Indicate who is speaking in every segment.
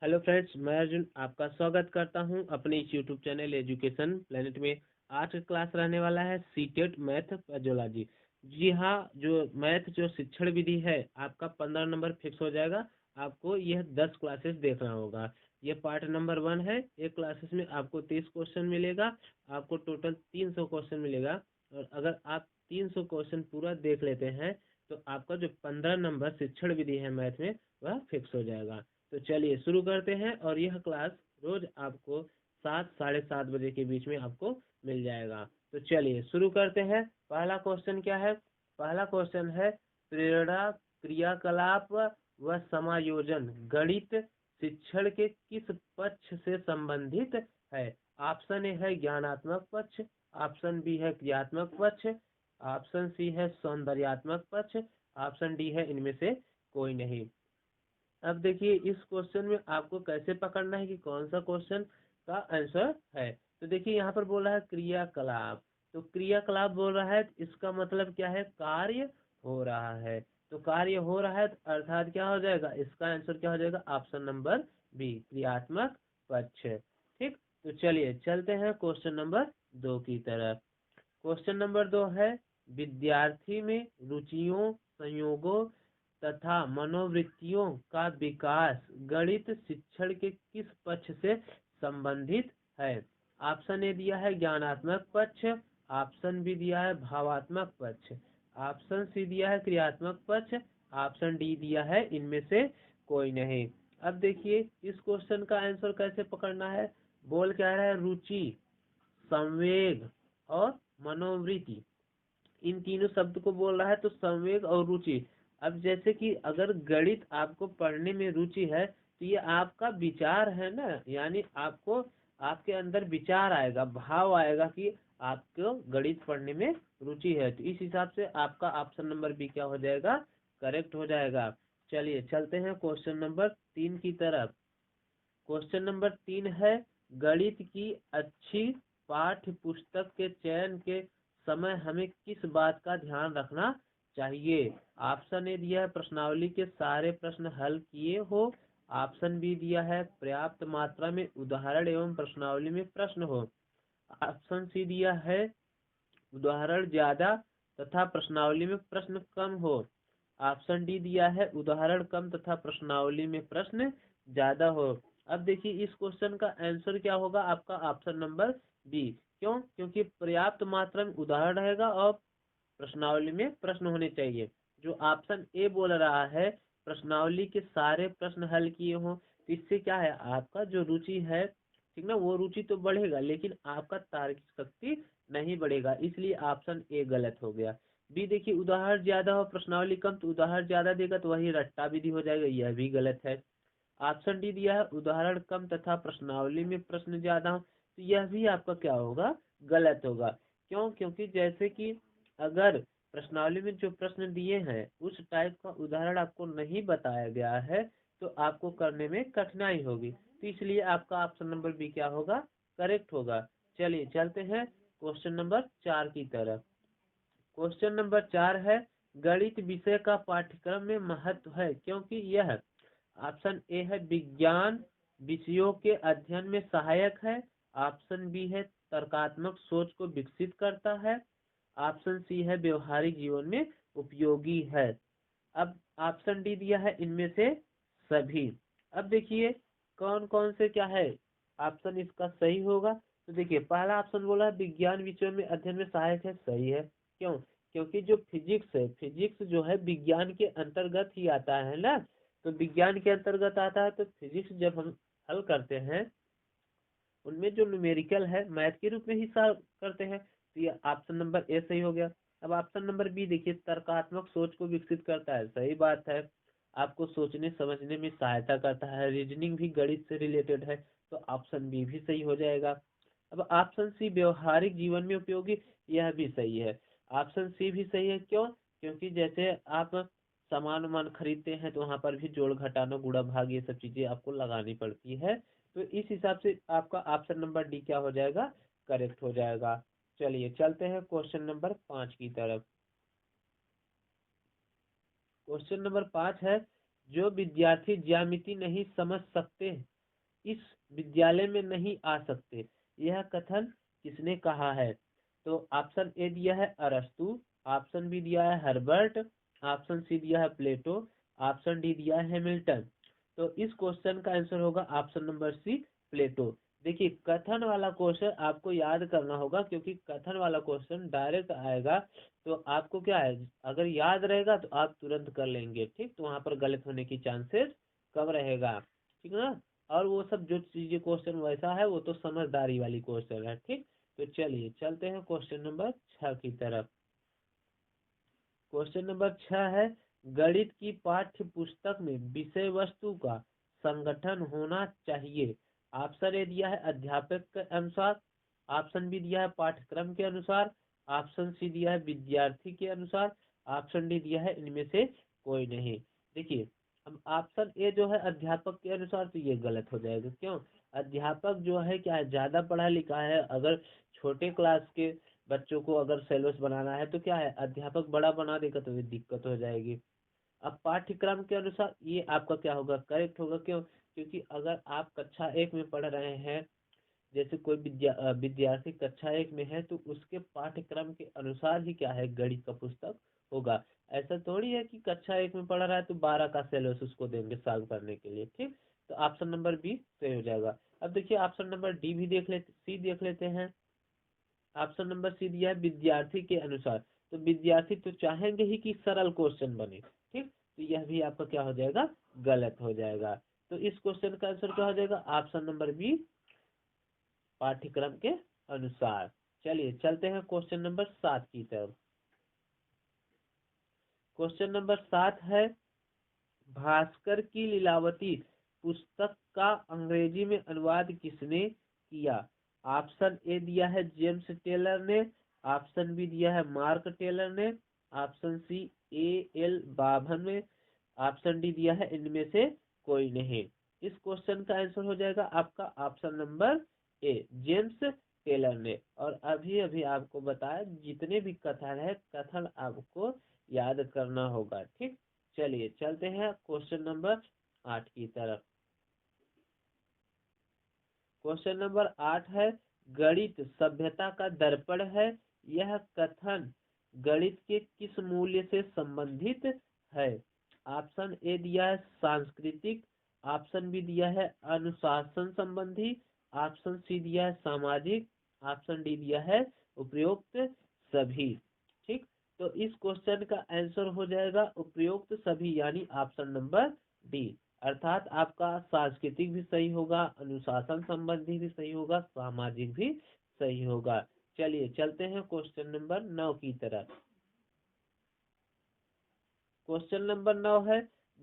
Speaker 1: Hello friends, मैं अर्जुन आपका स्वागत करता हूं अपने इस यूट्यूब चैनल एजुकेशन प्लेनेट में। आज का क्लास रहने वाला है सीटेट मैथ पैथोलॉजी। जी हाँ, जो मैथ जो शिक्षण विधि है आपका 15 नंबर फिक्स हो जाएगा। आपको यह 10 क्लासेस देखना होगा। ये पार्ट नंबर 1 है। एक क्लासेस में आपको 30 क्वेश्चन मिलेगा। आपको टोटल 300 क्वेश्चन मिलेगा। और अगर आप 300 क्वेश्चन पूरा देख लेते हैं तो आपका जो 15 नंबर शिक्षण विधि है मैथ में वह फिक्स हो जाएगा। तो चलिए शुरू करते हैं। और यह क्लास रोज आपको 7 साढ़े 7 बजे के बीच में आपको मिल जाएगा। तो चलिए शुरू करते हैं। पहला क्वेश्चन क्या है? पहला क्वेश्चन है प्रेरणा, क्रियाकलाप व समायोजन गणित शिक्षण के किस पक्ष से संबंधित है? ऑप्शन ए है ज्ञानात्मक पक्ष, ऑप्शन बी है क्रियात्मक पक्ष, ऑप्शन सी है सौंदर्यात्मक पक्ष, ऑप्शन डी है इनमें से कोई नहीं। अब देखिए इस क्वेश्चन में आपको कैसे पकड़ना है कि कौन सा क्वेश्चन का आंसर है। तो देखिए यहाँ पर बोल रहा है क्रियाकलाप। तो क्रियाकलाप बोल रहा है तो इसका मतलब क्या है? कार्य हो रहा है। तो कार्य हो रहा है तो अर्थात क्या हो जाएगा? इसका आंसर क्या हो जाएगा? ऑप्शन नंबर बी, क्रियात्मक पक्ष। ठीक, तो चलिए चलते हैं क्वेश्चन नंबर 2 की तरफ। क्वेश्चन नंबर 2 है विद्यार्थी में रुचियों, संयोगों तथा मनोवृत्तियों का विकास गणित शिक्षण के किस पक्ष से संबंधित है? ऑप्शन ए दिया है ज्ञानात्मक पक्ष, ऑप्शन बी दिया है भावात्मक पक्ष, ऑप्शन सी दिया है क्रियात्मक पक्ष, ऑप्शन डी दिया है इनमें से कोई नहीं। अब देखिए इस क्वेश्चन का आंसर कैसे पकड़ना है। बोल क्या रहा है? रुचि, संवेग और मनोवृत्ति, इन तीनों शब्द को बोल रहा है। तो संवेग और रुचि, अब जैसे कि अगर गणित आपको पढ़ने में रुचि है तो ये आपका विचार है ना, यानी आपको आपके अंदर विचार आएगा, भाव आएगा कि आपको गणित पढ़ने में रुचि है। तो इस हिसाब से आपका ऑप्शन नंबर बी क्या हो जाएगा? करेक्ट हो जाएगा। चलिए चलते हैं क्वेश्चन नंबर 3 की तरफ। क्वेश्चन नंबर 3 है गणित की अच्छी पाठ्य पुस्तक के चयन के समय हमें किस बात का ध्यान रखना चाहिए? ऑप्शन ए दिया है प्रश्नावली के सारे प्रश्न हल किए हो, ऑप्शन बी दिया है पर्याप्त मात्रा में उदाहरण एवं प्रश्नावली में प्रश्न हो, ऑप्शन सी दिया है उदाहरण ज्यादा तथा प्रश्नावली में प्रश्न कम हो, ऑप्शन डी दिया है उदाहरण कम तथा प्रश्नावली में प्रश्न ज्यादा हो। अब देखिए इस क्वेश्चन का आंसर क्या होगा? आपका ऑप्शन नंबर बी। क्यों? क्योंकि पर्याप्त मात्रा में उदाहरण रहेगा और प्रश्नावली में प्रश्न होने चाहिए। जो ऑप्शन ए बोल रहा है प्रश्नावली के सारे प्रश्न हल किए हों, तो इससे क्या है? आपका जो रुचि है, ठीक ना, वो रुचि तो बढ़ेगा लेकिन आपका तार्किक शक्ति नहीं बढ़ेगा, इसलिए ऑप्शन ए गलत हो गया। बी देखिए उदाहरण ज्यादा हो प्रश्नावली कम, तो उदाहरण ज्यादा देगा तो वही रट्टा विधि हो जाएगा, यह भी गलत है। ऑप्शन डी दिया है उदाहरण कम तथा प्रश्नावली में प्रश्न ज्यादा हो, तो यह भी आपका क्या होगा? गलत होगा। क्यों? क्योंकि जैसे कि अगर प्रश्नावली में जो प्रश्न दिए हैं उस टाइप का उदाहरण आपको नहीं बताया गया है तो आपको करने में कठिनाई होगी, तो इसलिए आपका ऑप्शन नंबर बी क्या होगा? करेक्ट होगा। चलिए चलते हैं क्वेश्चन नंबर 4 की तरफ। क्वेश्चन नंबर 4 है गणित विषय का पाठ्यक्रम में महत्व है क्योंकि यह, ऑप्शन ए है विज्ञान विषयों के अध्ययन में सहायक है, ऑप्शन बी है तर्कात्मक सोच को विकसित करता है, ऑप्शन सी है व्यवहारिक जीवन में उपयोगी है। अब ऑप्शन डी दिया है इनमें से सभी। अब देखिए कौन कौन से क्या है ऑप्शन इसका सही होगा। तो देखिए पहला ऑप्शन बोला है विज्ञान विषयों में अध्ययन में सहायक है, सही है। क्यों? क्योंकि जो फिजिक्स है, फिजिक्स जो है विज्ञान के अंतर्गत ही आता है ना, तो विज्ञान के अंतर्गत आता है। तो फिजिक्स जब हम हल करते हैं उनमें जो न्यूमेरिकल है मैथ के रूप में ही सॉल्व करते हैं, तो ये ऑप्शन नंबर ए सही हो गया। अब ऑप्शन नंबर बी देखिए तर्कात्मक सोच को विकसित करता है, सही बात है। आपको सोचने समझने में सहायता करता है, रीजनिंग भी गणित से रिलेटेड है, तो ऑप्शन बी भी सही हो जाएगा। अब ऑप्शन सी व्यवहारिक जीवन में उपयोगी, यह भी सही है। ऑप्शन सी भी सही है। क्यों? क्योंकि जैसे आप सामान वामान खरीदते हैं तो वहां पर भी जोड़ घटाना गुणा भाग ये सब चीजें आपको लगानी पड़ती है, तो इस हिसाब से आपका ऑप्शन नंबर डी क्या हो जाएगा? करेक्ट हो जाएगा। चलिए चलते हैं क्वेश्चन नंबर 5 की तरफ। क्वेश्चन नंबर 5 है जो विद्यार्थी ज्यामिति नहीं समझ सकते इस विद्यालय में नहीं आ सकते। यह कथन किसने कहा है? तो ऑप्शन ए दिया है अरस्तु, ऑप्शन बी दिया है हर्बर्ट, ऑप्शन सी दिया है प्लेटो, ऑप्शन डी दिया है हैमिल्टन। तो इस क्वेश्चन का आंसर होगा ऑप्शन नंबर सी प्लेटो। देखिए कथन वाला क्वेश्चन आपको याद करना होगा, क्योंकि कथन वाला क्वेश्चन डायरेक्ट आएगा तो आपको क्या है, अगर याद रहेगा तो आप तुरंत कर लेंगे, ठीक। तो वहां पर गलत होने की चांसेस कम रहेगा, ठीक है ना। और वो सब जो चीजें क्वेश्चन वैसा है वो तो समझदारी वाली क्वेश्चन है, ठीक। तो चलिए चलते हैं क्वेश्चन नंबर 6 की तरफ। क्वेश्चन नंबर 6 है, गणित की पाठ्य पुस्तक में विषय वस्तु का संगठन होना चाहिए। ऑप्शन ए दिया है अध्यापक के अनुसार, ऑप्शन बी दिया है पाठ्यक्रम के अनुसार, ऑप्शन सी दिया है विद्यार्थी के अनुसार, ऑप्शन डी दिया है इनमें से कोई नहीं। देखिए अब ऑप्शन ए जो है अध्यापक के अनुसार, तो ये गलत हो जाएगा। क्यों? अध्यापक जो है क्या है, ज्यादा पढ़ा लिखा है। अगर छोटे क्लास के बच्चों को अगर सिलेबस बनाना है तो क्या है, अध्यापक बड़ा बना देगा तो ये दिक्कत हो जाएगी। अब पाठ्यक्रम के अनुसार ये आपका क्या होगा, करेक्ट होगा। क्यों? क्योंकि अगर आप कक्षा 1 में पढ़ रहे हैं, जैसे कोई विद्यार्थी कक्षा 1 में है, तो उसके पाठ्यक्रम के अनुसार ही क्या है गणित का पुस्तक होगा। ऐसा थोड़ी है कि कक्षा 1 में पढ़ रहा है तो 12 का सिलेबस उसको देंगे सॉल्व करने के लिए, ठीक। तो ऑप्शन नंबर बी सही हो जाएगा। अब देखिए ऑप्शन नंबर डी भी देख लेते, सी देख लेते हैं। ऑप्शन नंबर सी दिया है विद्यार्थी के अनुसार। तो विद्यार्थी तो चाहेंगे ही कि सरल क्वेश्चन बने, ठीक। तो यह भी आपका क्या हो जाएगा, गलत हो जाएगा। तो इस क्वेश्चन का आंसर क्या हो जाएगा, ऑप्शन नंबर बी पाठ्यक्रम के अनुसार। चलिए चलते हैं क्वेश्चन नंबर 7 की तरफ। क्वेश्चन नंबर 7 है, भास्कर की लीलावती पुस्तक का अंग्रेजी में अनुवाद किसने किया? ऑप्शन ए दिया है जेम्स टेलर ने, ऑप्शन बी दिया है मार्क टेलर ने, ऑप्शन सी एल बाभन ने, ऑप्शन डी दिया है इनमें से कोई नहीं। इस क्वेश्चन का आंसर हो जाएगा आपका option number A James Taylor ने। और अभी अभी आपको बताया जितने भी कथन है, कथन आपको याद करना होगा, ठीक। चलिए चलते हैं क्वेश्चन नंबर 8 की तरफ। क्वेश्चन नंबर 8 है, गणित सभ्यता का दर्पण है। यह कथन गणित के किस मूल्य से संबंधित है? ऑप्शन ए दिया है सांस्कृतिक, ऑप्शन बी दिया है अनुशासन संबंधी, ऑप्शन सी दिया है सामाजिक, ऑप्शन डी दिया है उपयुक्त सभी, ठीक। तो इस क्वेश्चन का आंसर हो जाएगा उपयुक्त सभी, यानी ऑप्शन नंबर डी। अर्थात आपका सांस्कृतिक भी सही होगा, अनुशासन संबंधी भी सही होगा, सामाजिक भी सही होगा। चलिए चलते हैं क्वेश्चन नंबर 9 की तरफ। क्वेश्चन नंबर 9 है,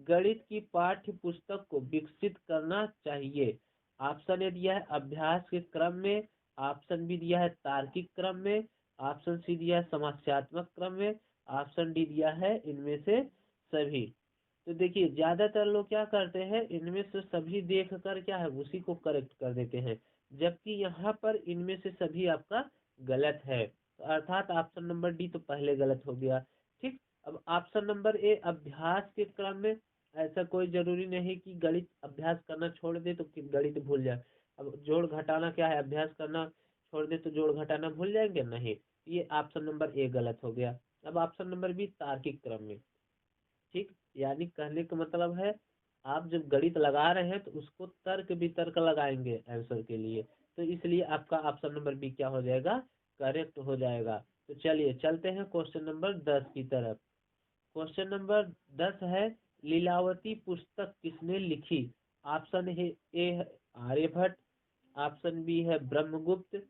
Speaker 1: गणित की पाठ्य पुस्तक को विकसित करना चाहिए। ऑप्शन ए दिया है अभ्यास के क्रम में, ऑप्शन बी दिया है तार्किक क्रम में, ऑप्शन सी दिया है समस्यात्मक क्रम में, ऑप्शन डी दिया है इनमें से सभी। तो देखिए ज्यादातर लोग क्या करते हैं, इनमें से सभी देख कर क्या है उसी को करेक्ट कर देते हैं, जबकि यहाँ पर इनमें से सभी आपका गलत है। तो अर्थात ऑप्शन नंबर डी तो पहले गलत हो गया, ठीक। अब ऑप्शन नंबर ए अभ्यास के क्रम में, ऐसा कोई जरूरी नहीं कि गणित अभ्यास करना छोड़ दे तो गणित भूल जाए। अब जोड़ घटाना क्या है, अभ्यास करना छोड़ दे तो जोड़ घटाना भूल जाएंगे, नहीं। ये ऑप्शन नंबर ए गलत हो गया। अब ऑप्शन नंबर बी तार्किक क्रम में, ठीक। यानी कहने का मतलब है आप जब गणित लगा रहे हैं तो उसको तर्क वितर्क लगाएंगे आंसर के लिए, तो इसलिए आपका ऑप्शन नंबर बी क्या हो जाएगा, करेक्ट हो जाएगा। तो चलिए चलते हैं क्वेश्चन नंबर 10 की तरफ। क्वेश्चन नंबर 10 है, लीलावती पुस्तक किसने लिखी? ऑप्शन है ए है आर्यभट्ट, ऑप्शन बी है ब्रह्मगुप्त,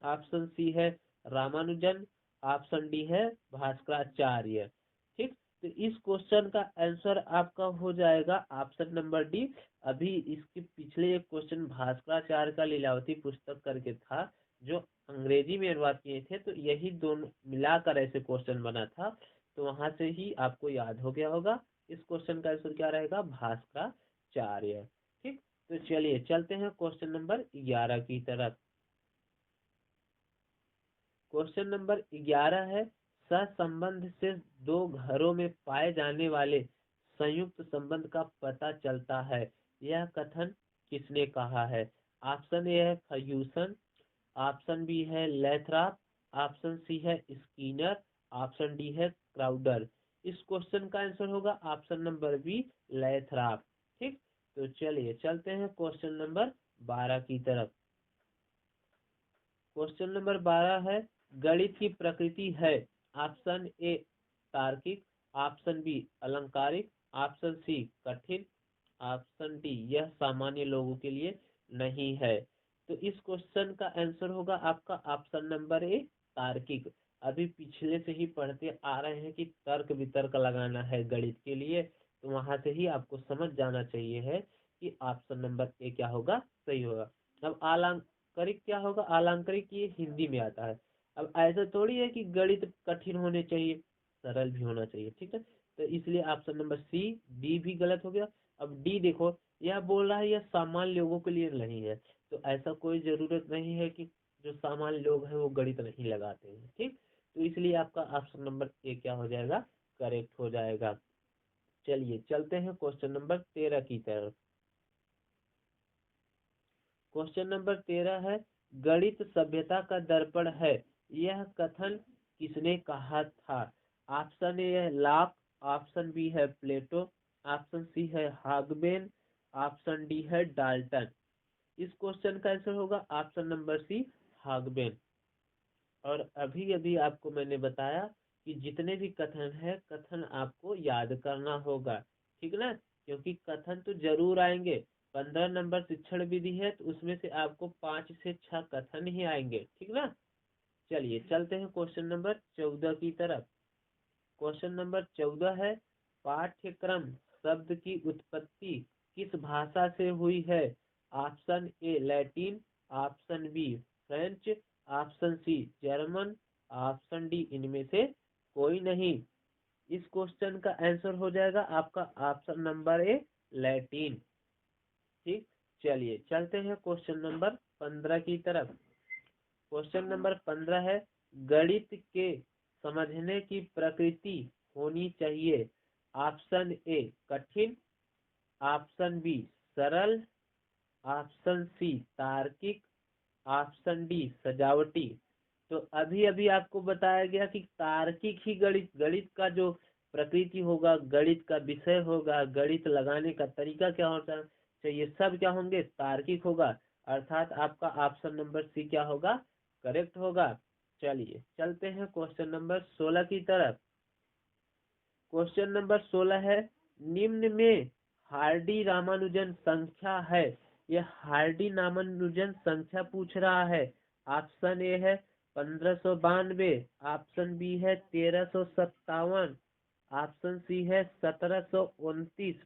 Speaker 1: ऑप्शन सी है रामानुजन, ऑप्शन डी है भास्कराचार्य, ठीक। तो इस क्वेश्चन का आंसर आपका हो जाएगा ऑप्शन नंबर डी। अभी इसके पिछले एक क्वेश्चन भास्कराचार्य का लीलावती पुस्तक करके था, जो अंग्रेजी में अनुवाद किए थे, तो यही दोनों मिलाकर ऐसे क्वेश्चन बना था, तो वहां से ही आपको याद हो गया होगा। इस क्वेश्चन का आंसर क्या रहेगा, भास्कराचार्य, ठीक। तो चलिए चलते हैं क्वेश्चन नंबर 11 की तरफ। क्वेश्चन नंबर 11 है, सहसंबंध से दो घरों में पाए जाने वाले संयुक्त संबंध का पता चलता है। यह कथन किसने कहा है? ऑप्शन ए है फर्ग्यूसन, ऑप्शन बी है लेथराप, ऑप्शन सी है स्कीनर, ऑप्शन डी है क्राउडर। इस क्वेश्चन का आंसर होगा ऑप्शन नंबर बी लेथराप। ठीक, तो चलिए चलते हैं क्वेश्चन नंबर 12 की तरफ। क्वेश्चन नंबर 12 है, गणित की प्रकृति है। ऑप्शन ए तार्किक, ऑप्शन बी अलंकारिक, ऑप्शन सी कठिन, ऑप्शन डी यह सामान्य लोगों के लिए नहीं है। तो इस क्वेश्चन का आंसर होगा आपका ऑप्शन नंबर ए तार्किक। अभी पिछले से ही पढ़ते आ रहे हैं कि तर्क वितर्क लगाना है गणित के लिए, तो वहां से ही आपको समझ जाना चाहिए है कि ऑप्शन नंबर ए क्या होगा, सही होगा। अब अलंकारिक क्या होगा? अलंकारिक ये हिंदी में आता है। अब ऐसा थोड़ी है कि गणित कठिन होने चाहिए, सरल भी होना चाहिए। ठीक है, तो इसलिए ऑप्शन नंबर सी डी भी गलत हो गया। अब डी देखो, यह बोल रहा है यह सामान्य लोगों के लिए नहीं है, तो ऐसा कोई जरूरत नहीं है कि जो सामान्य लोग हैं वो गणित नहीं लगाते हैं। ठीक, तो इसलिए आपका ऑप्शन नंबर ए क्या हो जाएगा, करेक्ट हो जाएगा। चलिए चलते हैं क्वेश्चन नंबर 13 की तरफ। क्वेश्चन नंबर 13 है, गणित सभ्यता का दर्पण है, यह कथन किसने कहा था? ऑप्शन ए है लॉक, ऑप्शन बी है प्लेटो, ऑप्शन सी है हागबेन, ऑप्शन डी है डाल्टन। इस क्वेश्चन का आंसर होगा ऑप्शन नंबर सी हागबेन। और अभी अभी आपको मैंने बताया कि जितने भी कथन है कथन आपको याद करना होगा, ठीक ना, क्योंकि कथन तो जरूर आएंगे। 15 नंबर शिक्षण विधि है तो उसमें से आपको 5 से 6 कथन ही आएंगे, ठीक ना। चलिए चलते हैं क्वेश्चन नंबर 14 की तरफ। क्वेश्चन नंबर 14 है, पाठ्यक्रम शब्द की उत्पत्ति किस भाषा से हुई है? Option A Latin, option B French, option C German, option D इनमें से कोई नहीं। इस क्वेश्चन का आंसर हो जाएगा आपका ऑप्शन नंबर ए लैटिन। ठीक, चलिए चलते हैं क्वेश्चन नंबर 15 की तरफ। क्वेश्चन नंबर 15 है, गणित के समझने की प्रकृति होनी चाहिए। ऑप्शन ए कठिन, ऑप्शन बी सरल, ऑप्शन सी तार्किक, ऑप्शन डी सजावटी। तो अभी अभी आपको बताया गया कि तार्किक ही गणित, गणित का जो प्रकृति होगा, गणित का विषय होगा, गणित लगाने का तरीका क्या होता चाहिए, सब क्या होंगे, तार्किक होगा। अर्थात आपका ऑप्शन नंबर सी क्या होगा, करेक्ट होगा। चलिए चलते हैं क्वेश्चन नंबर 16 की तरफ। क्वेश्चन नंबर 16 है, निम्न में हार्डी रामानुजन संख्या है, यह हार्डी रामानुजन संख्या पूछ रहा है। ऑप्शन ए है 1592, ऑप्शन बी है 1357, ऑप्शन सी है 1729,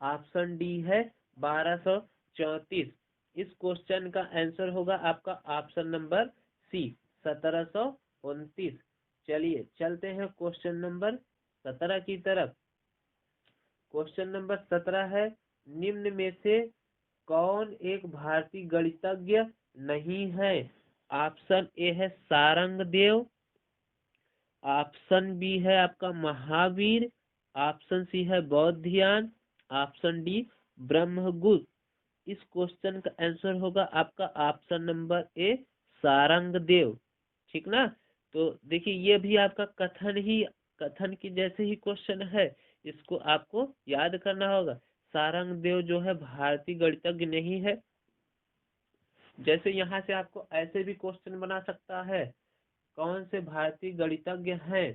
Speaker 1: ऑप्शन डी है 1234। इस क्वेश्चन का आंसर होगा आपका ऑप्शन नंबर सी 1729। चलिए चलते हैं क्वेश्चन नंबर 17 की तरफ। क्वेश्चन नंबर 17 है, निम्न में से कौन एक भारतीय गणितज्ञ नहीं है? ऑप्शन ए है सारंगदेव, ऑप्शन बी है आपका महावीर, ऑप्शन सी है बौद्धियान, ऑप्शन डी ब्रह्मगुप्त। इस क्वेश्चन का आंसर होगा आपका ऑप्शन नंबर ए सारंगदेव, ठीक ना। तो देखिए ये भी आपका कथन की जैसे ही क्वेश्चन है, इसको आपको याद करना होगा। सारंगदेव जो है भारतीय गणितज्ञ नहीं है। जैसे यहाँ से आपको ऐसे भी क्वेश्चन बना सकता है, कौन से भारतीय गणितज्ञ हैं,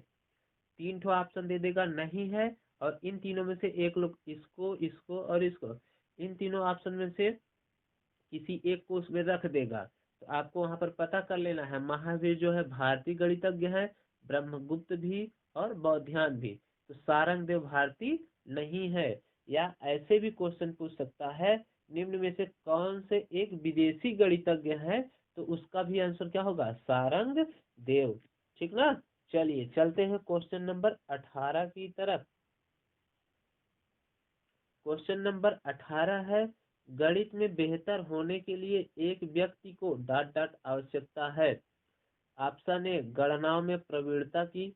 Speaker 1: 3 ठो ऑप्शन दे देगा, नहीं है और इन तीनों में से एक लोग, इसको इसको और इसको, इन तीनों ऑप्शन में से किसी एक को उसमें रख देगा। तो आपको वहां पर पता कर लेना है, महावीर जो है भारतीय गणितज्ञ है, ब्रह्मगुप्त भी और बौद्धियान भी। तो सारंगदेव भारतीय नहीं है। या ऐसे भी क्वेश्चन पूछ सकता है, निम्न में से कौन से एक विदेशी गणितज्ञ है, तो उसका भी आंसर क्या होगा, सारंगदेव, ठीक ना। चलिए चलते हैं क्वेश्चन नंबर 18 की तरफ। क्वेश्चन नंबर 18 है, गणित में बेहतर होने के लिए एक व्यक्ति को डॉट डॉट आवश्यकता है। ऑप्शन ए गणनाओं में प्रवीणता की,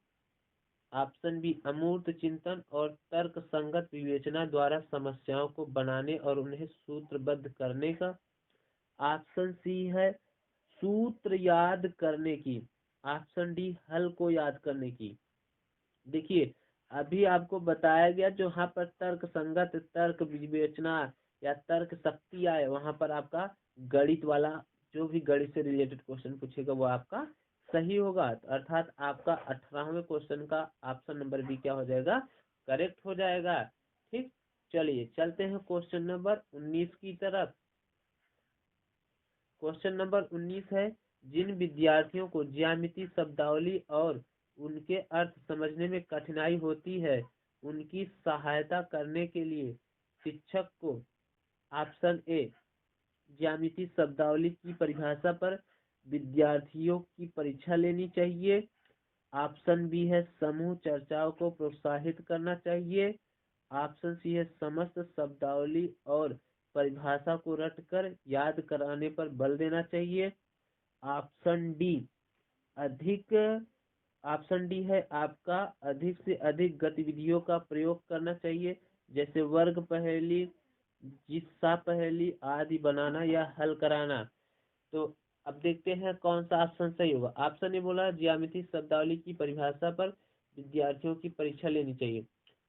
Speaker 1: ऑप्शन बी अमूर्त चिंतन और तर्क संगत विवेचना द्वारा समस्याओं को बनाने और उन्हें सूत्रबद्ध करने का। ऑप्शन सी है सूत्र याद करने की। ऑप्शन डी हल को याद करने की। देखिए, अभी आपको बताया गया जो यहाँ पर तर्क संगत, तर्क विवेचना या तर्क शक्ति आए, वहां पर आपका गणित वाला जो भी गणित से रिलेटेड क्वेश्चन पूछेगा वो आपका सही होगा। अर्थात आपका 18वें क्वेश्चन का ऑप्शन नंबर बी क्या हो जाएगा, करेक्ट हो जाएगा। ठीक, चलिए चलते हैं क्वेश्चन नंबर 19 की तरफ। क्वेश्चन नंबर 19 है, जिन विद्यार्थियों को ज्यामिति शब्दावली और उनके अर्थ समझने में कठिनाई होती है उनकी सहायता करने के लिए शिक्षक को ऑप्शन ए ज्यामिति शब्दावली की परिभाषा पर विद्यार्थियों की परीक्षा लेनी चाहिए। ऑप्शन बी है समूह चर्चाओं को प्रोत्साहित करना चाहिए। ऑप्शन सी है समस्त शब्दावली और परिभाषा को रटकर याद कराने पर बल देना चाहिए। ऑप्शन डी अधिक ऑप्शन डी है आपका अधिक से अधिक गतिविधियों का प्रयोग करना चाहिए, जैसे वर्ग पहेली, जिस्सा पहेली आदि बनाना या हल कराना। तो अब देखते हैं कौन सा ऑप्शन सही होगा। ऑप्शन ए बोला ज्यामिति शब्दावली की परिभाषा पर विद्यार्थियों की परीक्षा लेनी चाहिए।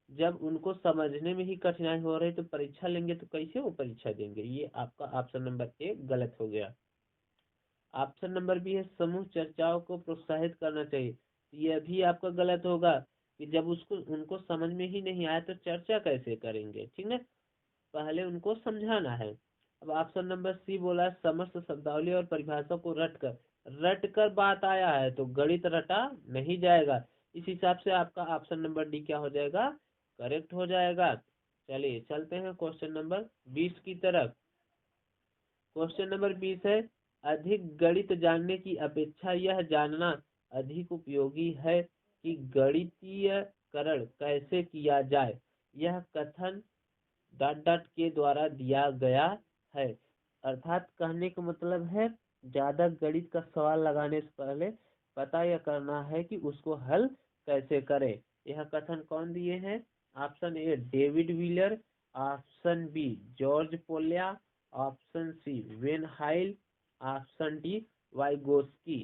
Speaker 1: जब उनको समझने में ही कठिनाई हो रही तो परीक्षा लेंगे तो कैसे वो परीक्षा देंगे, ये आपका ऑप्शन नंबर ए गलत हो गया। ऑप्शन नंबर बी है समूह चर्चाओं को प्रोत्साहित करना चाहिए, यह भी आपका गलत होगा कि जब उसको उनको समझ में ही नहीं आया तो चर्चा कैसे करेंगे, ठीक है, पहले उनको समझाना है। अब ऑप्शन नंबर सी बोला समस्त शब्दावली और परिभाषा को रट कर बात आया है तो गणित रटा नहीं जाएगा। इस हिसाब से आपका ऑप्शन नंबर डी क्या हो जाएगा, करेक्ट हो जाएगा। चलिए चलते हैं क्वेश्चन नंबर 20 की तरफ। क्वेश्चन नंबर 20 है, अधिक गणित जानने की अपेक्षा यह जानना अधिक उपयोगी है कि गणितीयकरण कैसे किया जाए। यह कथन ... के द्वारा दिया गया है। अर्थात कहने का मतलब है ज्यादा गणित का सवाल लगाने से पहले पता यह करना है कि उसको हल कैसे करें। यह कथन कौन दिए हैं? Option A David Wheeler, option B George Polya, option C Van Hiele, option D Vygotsky.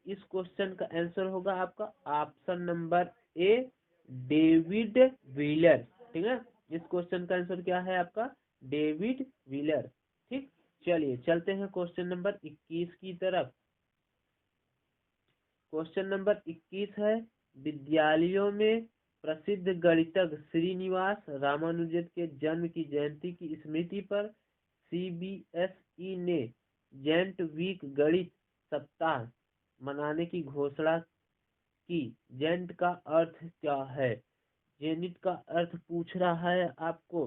Speaker 1: इस क्वेश्चन का आंसर होगा आपका option number A David Wheeler. ठीक है, इस क्वेश्चन का आंसर क्या है आपका, डेविड व्हीलर। ठीक, चलिए चलते हैं क्वेश्चन नंबर 21 की तरफ। क्वेश्चन नंबर 21 है, विद्यालयों में प्रसिद्ध गणितज्ञ श्रीनिवास रामानुजन के जन्म की जयंती की स्मृति पर सीबीएसई ने जेंट वीक गणित सप्ताह मनाने की घोषणा की। जेंट का अर्थ क्या है? जेनिट का अर्थ पूछ रहा है आपको।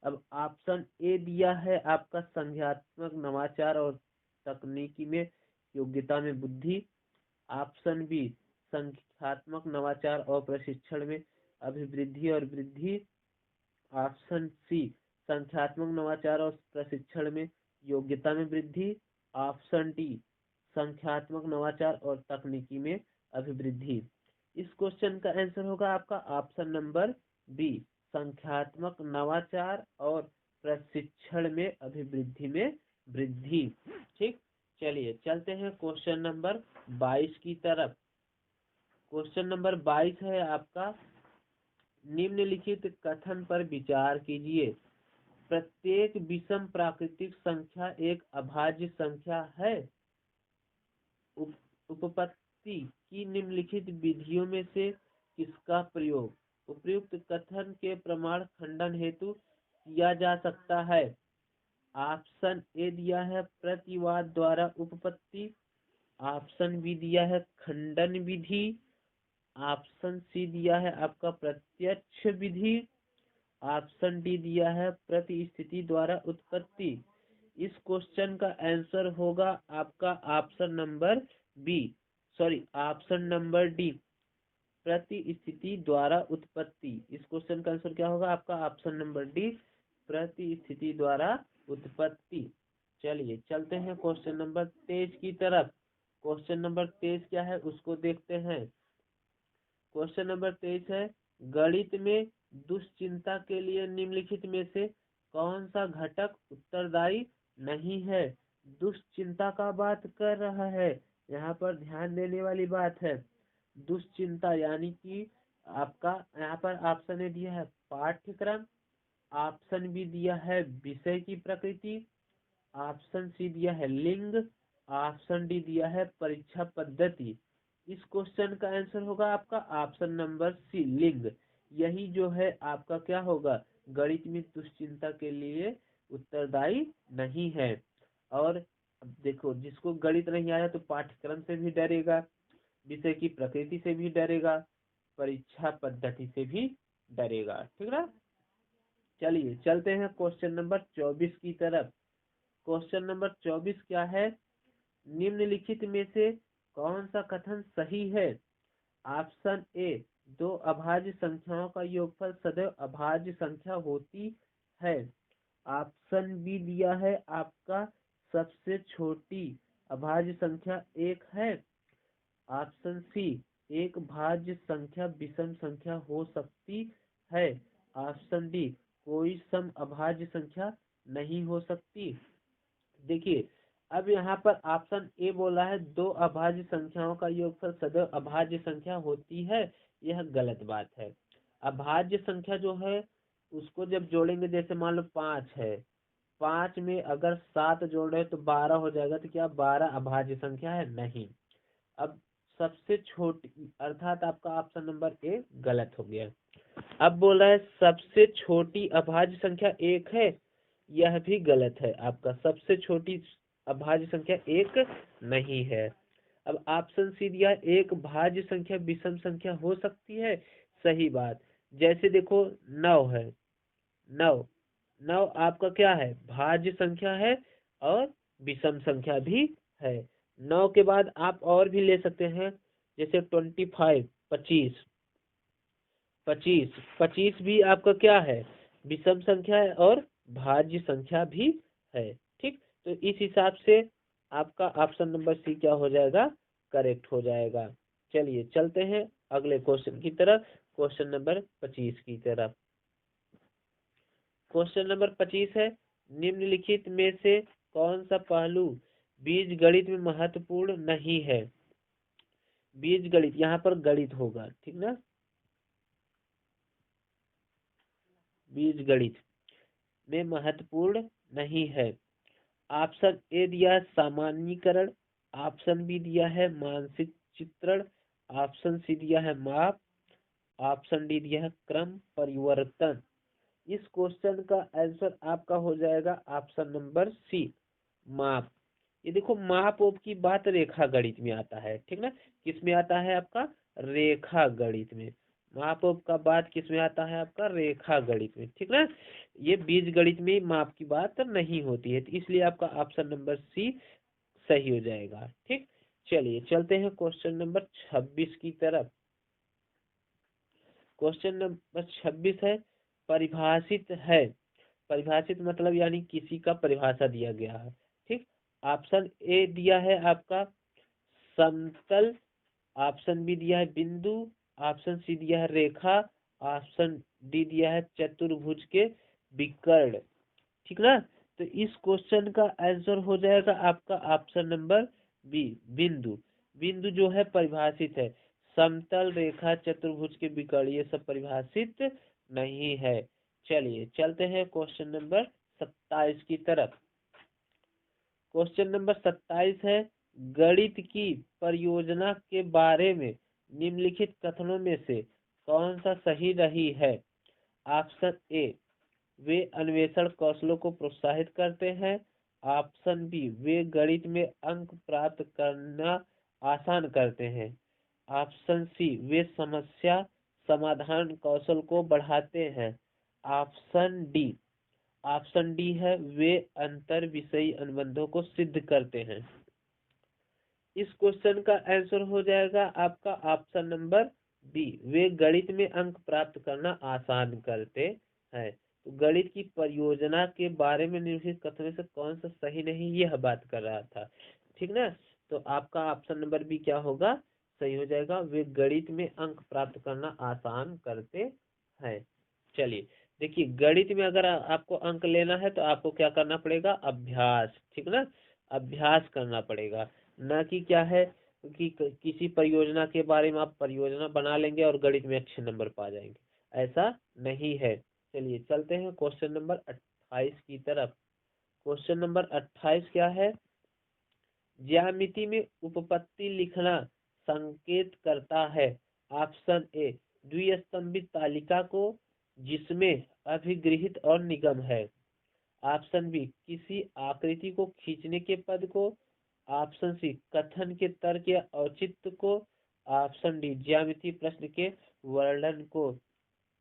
Speaker 1: अब ऑप्शन ए दिया है आपका संज्ञानात्मक नवाचार और तकनीकी में योग्यता में बुद्धि। ऑप्शन बी संख्यात्मक नवाचार और प्रशिक्षण में अभिवृद्धि और वृद्धि। ऑप्शन सी संख्यात्मक नवाचार और प्रशिक्षण में योग्यता में वृद्धि। ऑप्शन डी संख्यात्मक नवाचार और तकनीकी में अभिवृद्धि। इस क्वेश्चन का आंसर होगा आपका ऑप्शन नंबर बी संख्यात्मक नवाचार और प्रशिक्षण में अभिवृद्धि में वृद्धि। ठीक, चलिए चलते हैं क्वेश्चन नंबर 22 की तरफ। क्वेश्चन नंबर 22 है आपका, निम्नलिखित कथन पर विचार कीजिए। प्रत्येक विषम प्राकृतिक संख्या एक अभाज्य संख्या है। उपपत्ति की निम्नलिखित विधियों में से किसका प्रयोग उपयुक्त कथन के प्रमाण खंडन हेतु किया जा सकता है? ऑप्शन ए दिया है प्रतिवाद द्वारा उपपत्ति। ऑप्शन बी दिया है खंडन विधि। ऑप्शन सी दिया है आपका प्रत्यक्ष विधि। ऑप्शन डी दिया है प्रतिस्थिति द्वारा उत्पत्ति। इस क्वेश्चन का आंसर होगा आपका option number B option number D प्रतिस्थिति द्वारा उत्पत्ति। इस क्वेश्चन का आंसर क्या होगा आपका ऑप्शन नंबर डी प्रतिस्थिति द्वारा उत्पत्ति। चलिए चलते हैं क्वेश्चन नंबर 23 की तरफ। क्वेश्चन नंबर 23 क्या है उसको देखते हैं। क्वेश्चन नंबर 23 है, गणित में दुश्चिंता के लिए निम्नलिखित में से कौन सा घटक उत्तरदायी नहीं है। दुश्चिंता का बात कर रहा है, यहाँ पर ध्यान देने वाली बात है। दुश्चिंता यानी कि आपका यहाँ पर ऑप्शन ने दिया है पाठ्यक्रम, ऑप्शन बी दिया है विषय की प्रकृति, ऑप्शन सी दिया है लिंग, ऑप्शन डी दिया है परीक्षा पद्धति। इस क्वेश्चन का आंसर होगा आपका ऑप्शन नंबर सी लिंग। यही जो है आपका क्या होगा, गणित में दुश्चिंता के लिए उत्तरदायी नहीं है। और अब देखो, जिसको गणित नहीं आया तो पाठ्यक्रम से भी डरेगा, विषय की प्रकृति से भी डरेगा, परीक्षा पद्धति से भी डरेगा। ठीक ना। चलिए चलते हैं क्वेश्चन नंबर 24 की तरफ। क्वेश्चन नंबर 24 क्या है, निम्नलिखित में से कौन सा कथन सही है। ऑप्शन ए, दो अभाज्य संख्याओं का योगफल सदैव अभाज्य संख्या होती है। ऑप्शन बी दिया है आपका सबसे छोटी अभाज्य संख्या एक है। ऑप्शन सी, एक भाज्य संख्या विषम संख्या हो सकती है। ऑप्शन डी, कोई सम अभाज्य संख्या नहीं हो सकती। देखिए, अब यहाँ पर ऑप्शन ए बोला है दो अभाज्य संख्याओं का योगफल सदैव अभाज्य संख्या होती है, यह गलत बात है। अभाज्य संख्या जो है उसको जब जोड़ेंगे, जैसे मान लो 5 है, 5 में अगर 7 जोड़े तो 12 हो जाएगा, तो क्या 12 अभाज्य संख्या है? नहीं। अब सबसे छोटी, अर्थात आपका ऑप्शन नंबर ए गलत हो गया। अब बोला है सबसे छोटी अभाज्य संख्या एक है, यह भी गलत है। आपका सबसे छोटी अभाज्य संख्या एक नहीं है। अब ऑप्शन सी दिया, एक भाज्य संख्या विषम संख्या हो सकती है, सही बात। जैसे देखो 9 है, 9 आपका क्या है, भाज्य संख्या है और विषम संख्या भी है। 9 के बाद आप और भी ले सकते हैं, जैसे 25 25 25 भी आपका क्या है, विषम संख्या है और भाज्य संख्या भी है। ठीक, तो इस हिसाब से आपका ऑप्शन नंबर सी क्या हो जाएगा, करेक्ट हो जाएगा। चलिए चलते हैं अगले क्वेश्चन की तरफ, क्वेश्चन नंबर 25 की तरफ। क्वेश्चन नंबर 25 है, निम्नलिखित में से कौन सा पहलू बीज गणित में महत्वपूर्ण नहीं है। बीज गणित, यहाँ पर गणित होगा, ठीक ना, बीज गणित में महत्वपूर्ण नहीं है। ऑप्शन ए दिया है सामान्यीकरण, ऑप्शन बी दिया है मानसिक चित्रण, ऑप्शन सी दिया है माप, ऑप्शन डी दिया है क्रम परिवर्तन। इस क्वेश्चन का आंसर आपका हो जाएगा ऑप्शन नंबर सी माप। ये देखो, माप ओप की बात रेखा गणित में आता है, ठीक ना, किस में आता है आपका, रेखा गणित में। माप ओप का बात किस में आता है आपका, रेखा गणित में, ठीक ना। ये बीज गणित में माप की बात नहीं होती है, तो इसलिए आपका ऑप्शन नंबर सी सही हो जाएगा। ठीक, चलिए चलते हैं क्वेश्चन नंबर 26 की तरफ। क्वेश्चन नंबर 26 है, परिभाषित है। परिभाषित मतलब यानी किसी का परिभाषा दिया गया है। ठीक, ऑप्शन ए दिया है आपका समतल, ऑप्शन बी दिया है बिंदु, ऑप्शन सी दिया है रेखा, ऑप्शन डी दिया है चतुर्भुज के विकर्ण। ठीक ना, तो इस क्वेश्चन का आंसर हो जाएगा आपका ऑप्शन नंबर बी बिंदु। बिंदु जो है परिभाषित है, समतल रेखा चतुर्भुज के विकर्ण ये सब परिभाषित नहीं है। चलिए चलते हैं क्वेश्चन नंबर 27 की तरफ। क्वेश्चन नंबर 27 है, गणित की परियोजना के बारे में निम्नलिखित कथनों में से कौन सा सही नहीं है। ऑप्शन ए, वे अन्वेषण कौशलों को प्रोत्साहित करते हैं। ऑप्शन बी, वे गणित में अंक प्राप्त करना आसान करते हैं। ऑप्शन सी, वे समस्या समाधान कौशल को बढ़ाते हैं। ऑप्शन डी है, वे अंतर विषयी अनुबंधों को सिद्ध करते हैं। इस क्वेश्चन का आंसर हो जाएगा आपका ऑप्शन नंबर बी, वे गणित में अंक प्राप्त करना आसान करते हैं। तो गणित की परियोजना के बारे में निम्नलिखित कथनों में से कौन सा सही नहीं, यह बात कर रहा था, ठीक ना। तो आपका ऑप्शन नंबर बी क्या होगा, सही हो जाएगा। वे गणित में अंक प्राप्त करना आसान करते हैं। चलिए देखिए, गणित में अगर आपको अंक लेना है तो आपको क्या करना पड़ेगा, अभ्यास, ठीक ना, अभ्यास करना पड़ेगा। न कि क्या है कि किसी परियोजना के बारे में आप परियोजना बना लेंगे और गणित में अच्छे नंबर पा जाएंगे, ऐसा नहीं है। चलिए चलते हैं क्वेश्चन नंबर 28 की तरफ। क्वेश्चन नंबर 28 क्या है, ज्यामिति में उपपत्ति लिखना संकेत करता है। ऑप्शन ए, द्विस्तंभित तालिका को जिसमें अभिगृहित और निगम है। ऑप्शन बी, किसी आकृति को खींचने के पद को। ऑप्शन सी, कथन के तर्क या औचित्य को। ऑप्शन डी, ज्यामितीय प्रश्न के वर्णन को।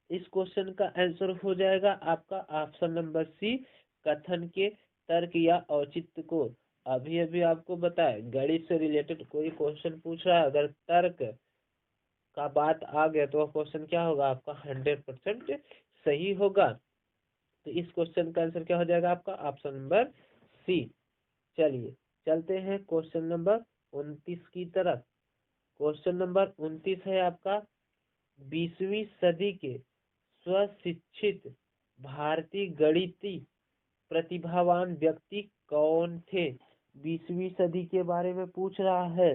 Speaker 1: इस क्वेश्चन का आंसर हो जाएगा आपका ऑप्शन नंबर सी, कथन के तर्क या औचित्य को। अभी अभी आपको बताए, गणित से रिलेटेड कोई क्वेश्चन पूछ रहा है, अगर तर्क का बात आ गया तो वह क्वेश्चन क्या होगा आपका 100% सही होगा। तो इस क्वेश्चन का आंसर क्या हो जाएगा आपका ऑप्शन नंबर सी। चलिए चलते हैं क्वेश्चन नंबर 29 की तरफ। क्वेश्चन नंबर 29 है आपका, 20वीं सदी के स्वशिक्षित भारतीय गणितीय प्रतिभावान व्यक्ति कौन थे। 20वीं सदी के बारे में पूछ रहा है।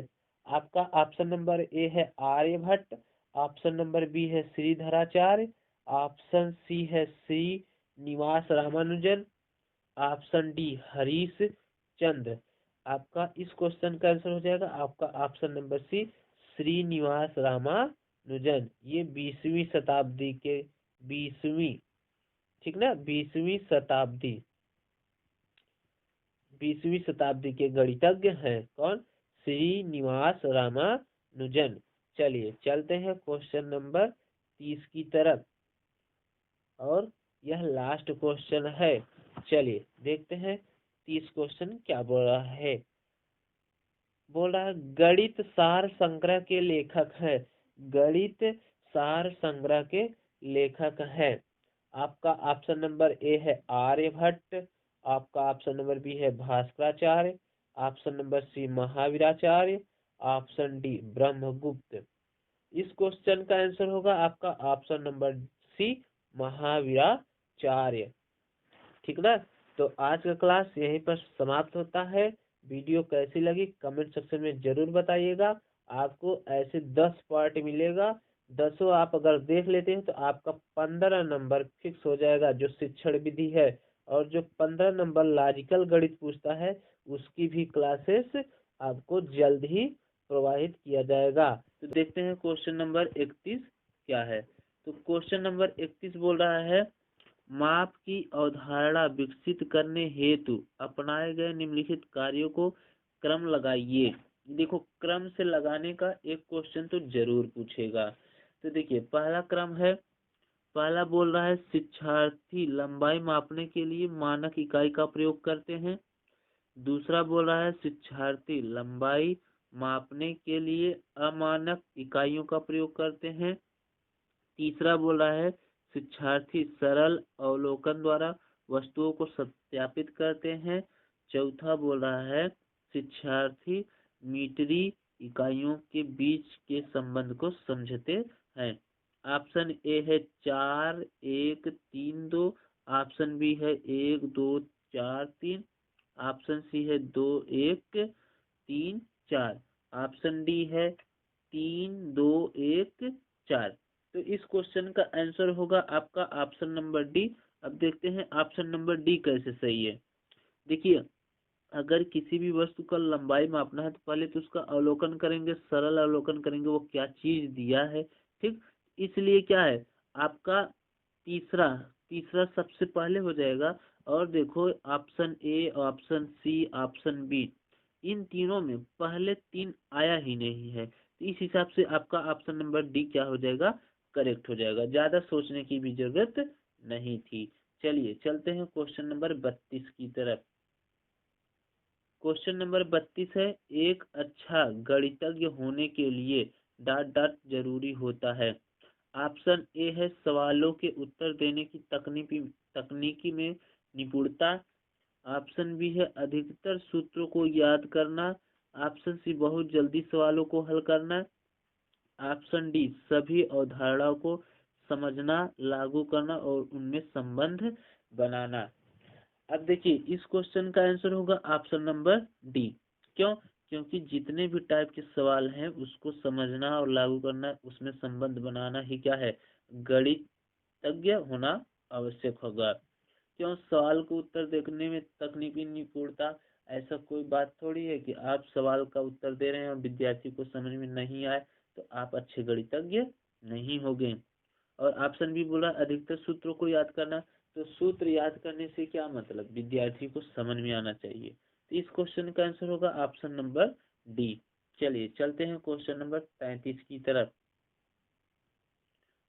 Speaker 1: आपका ऑप्शन नंबर ए है आर्यभट्ट, ऑप्शन नंबर बी है श्रीधराचार्य, ऑप्शन सी है श्रीनिवास रामानुजन, ऑप्शन डी हरीश चंद्र। आपका इस क्वेश्चन का आंसर हो जाएगा आपका option number C, Srinivasa Ramanujan. ये 20वीं शताब्दी के 20वीं, ठीक ना, 20वीं शताब्दी के गणितज्ञ हैं कौन, श्रीनिवास रामानुजन। चलिए चलते हैं क्वेश्चन नंबर 30 की तरफ, और यह लास्ट क्वेश्चन है। चलिए देखते हैं 30 क्वेश्चन क्या बोल रहा है। बोल रहा है, गणित सार संग्रह के लेखक है। गणित सार संग्रह के लेखक है। आपका ऑप्शन नंबर ए है आर्यभट्ट, आपका ऑप्शन नंबर बी है Bhaskaracharya, option number C Mahaviracharya, option D Brahmagupta. इस क्वेश्चन का आंसर होगा आपका ऑप्शन नंबर सी, महावीराचार्य, ठीक ना। तो आज का क्लास यहीं पर समाप्त होता है। वीडियो कैसी लगी कमेंट सेक्शन में जरूर बताइएगा। आपको ऐसे 10 पार्ट मिलेगा, 10 आप अगर देख लेते हैं तो आपका 15 नंबर फिक्स हो जाएगा, जो शिक्षण विधि है। और जो 15 नंबर लॉजिकल गणित पूछता है उसकी भी क्लासेस आपको जल्द ही प्रोवाइड किया जाएगा। तो देखते हैं क्वेश्चन नंबर 31 क्या है। तो क्वेश्चन नंबर 31 बोल रहा है, माप की अवधारणा विकसित करने हेतु अपनाए गए निम्नलिखित कार्यों को क्रम लगाइए। देखो, क्रम से लगाने का एक क्वेश्चन तो जरूर पूछेगा। तो देखिए पहला क्रम है, पहला बोल रहा है शिक्षार्थी लंबाई मापने के लिए मानक इकाई का प्रयोग करते हैं। दूसरा बोल रहा है शिक्षार्थी लंबाई मापने के लिए अमानक इकाइयों का प्रयोग करते हैं। तीसरा बोल रहा है शिक्षार्थी सरल अवलोकन द्वारा वस्तुओं को सत्यापित करते हैं। चौथा बोल रहा है शिक्षार्थी मीटरी इकाइयों के बीच के संबंध को समझते हैं। ऑप्शन ए है 4 1 3 2, ऑप्शन बी है 1 2 4 3, ऑप्शन सी है 2 1 3 4, ऑप्शन डी है 3 2 1 4। तो इस क्वेश्चन का आंसर होगा आपका ऑप्शन नंबर डी। अब देखते हैं ऑप्शन नंबर डी कैसे सही है। देखिए, अगर किसी भी वस्तु का लंबाई मापना है तो पहले तो उसका अवलोकन करेंगे, सरल अवलोकन करेंगे वो क्या चीज दिया है, ठीक। इसलिए क्या है आपका तीसरा तीसरा सबसे पहले हो जाएगा। और देखो option A, option C, option B, इन तीनों में पहले 3 आया ही नहीं है। तो इस हिसाब से आपका ऑप्शन नंबर डी क्या हो जाएगा, करेक्ट हो जाएगा। ज्यादा सोचने की भी जरूरत नहीं थी। चलिए चलते हैं क्वेश्चन नंबर 32 की तरफ। क्वेश्चन नंबर 32 है, एक अच्छा गणितज्ञ होने के लिए डॉट डॉट जरूरी होता है। ऑप्शन ए है सवालों के उत्तर देने की तकनीकी में निपुणता। ऑप्शन बी है अधिकतर सूत्रों को याद करना। ऑप्शन सी बहुत जल्दी सवालों को हल करना।
Speaker 2: ऑप्शन डी सभी अवधारणाओं को समझना, लागू करना और उनमें संबंध बनाना। अब देखिए इस क्वेश्चन का आंसर होगा ऑप्शन नंबर डी। क्यों? क्योंकि जितने भी टाइप के सवाल हैं उसको समझना और लागू करना, उसमें संबंध बनाना ही क्या है, गणितज्ञ होना आवश्यक होगा। क्यों? सवाल को उत्तर देखने में तकनीकी निपुणता, ऐसा कोई बात थोड़ी है कि आप सवाल का उत्तर दे रहे हैं और विद्यार्थी को समझ में नहीं आए तो आप अच्छे गणितज्ञ नहीं होंगे। और ऑप्शन भी बोला अधिकतर सूत्रों को याद करना, तो सूत्र याद करने से क्या मतलब, विद्यार्थी को समझ में आना चाहिए। तो इस क्वेश्चन का आंसर होगा ऑप्शन नंबर डी। चलिए चलते हैं क्वेश्चन नंबर 33 की तरफ।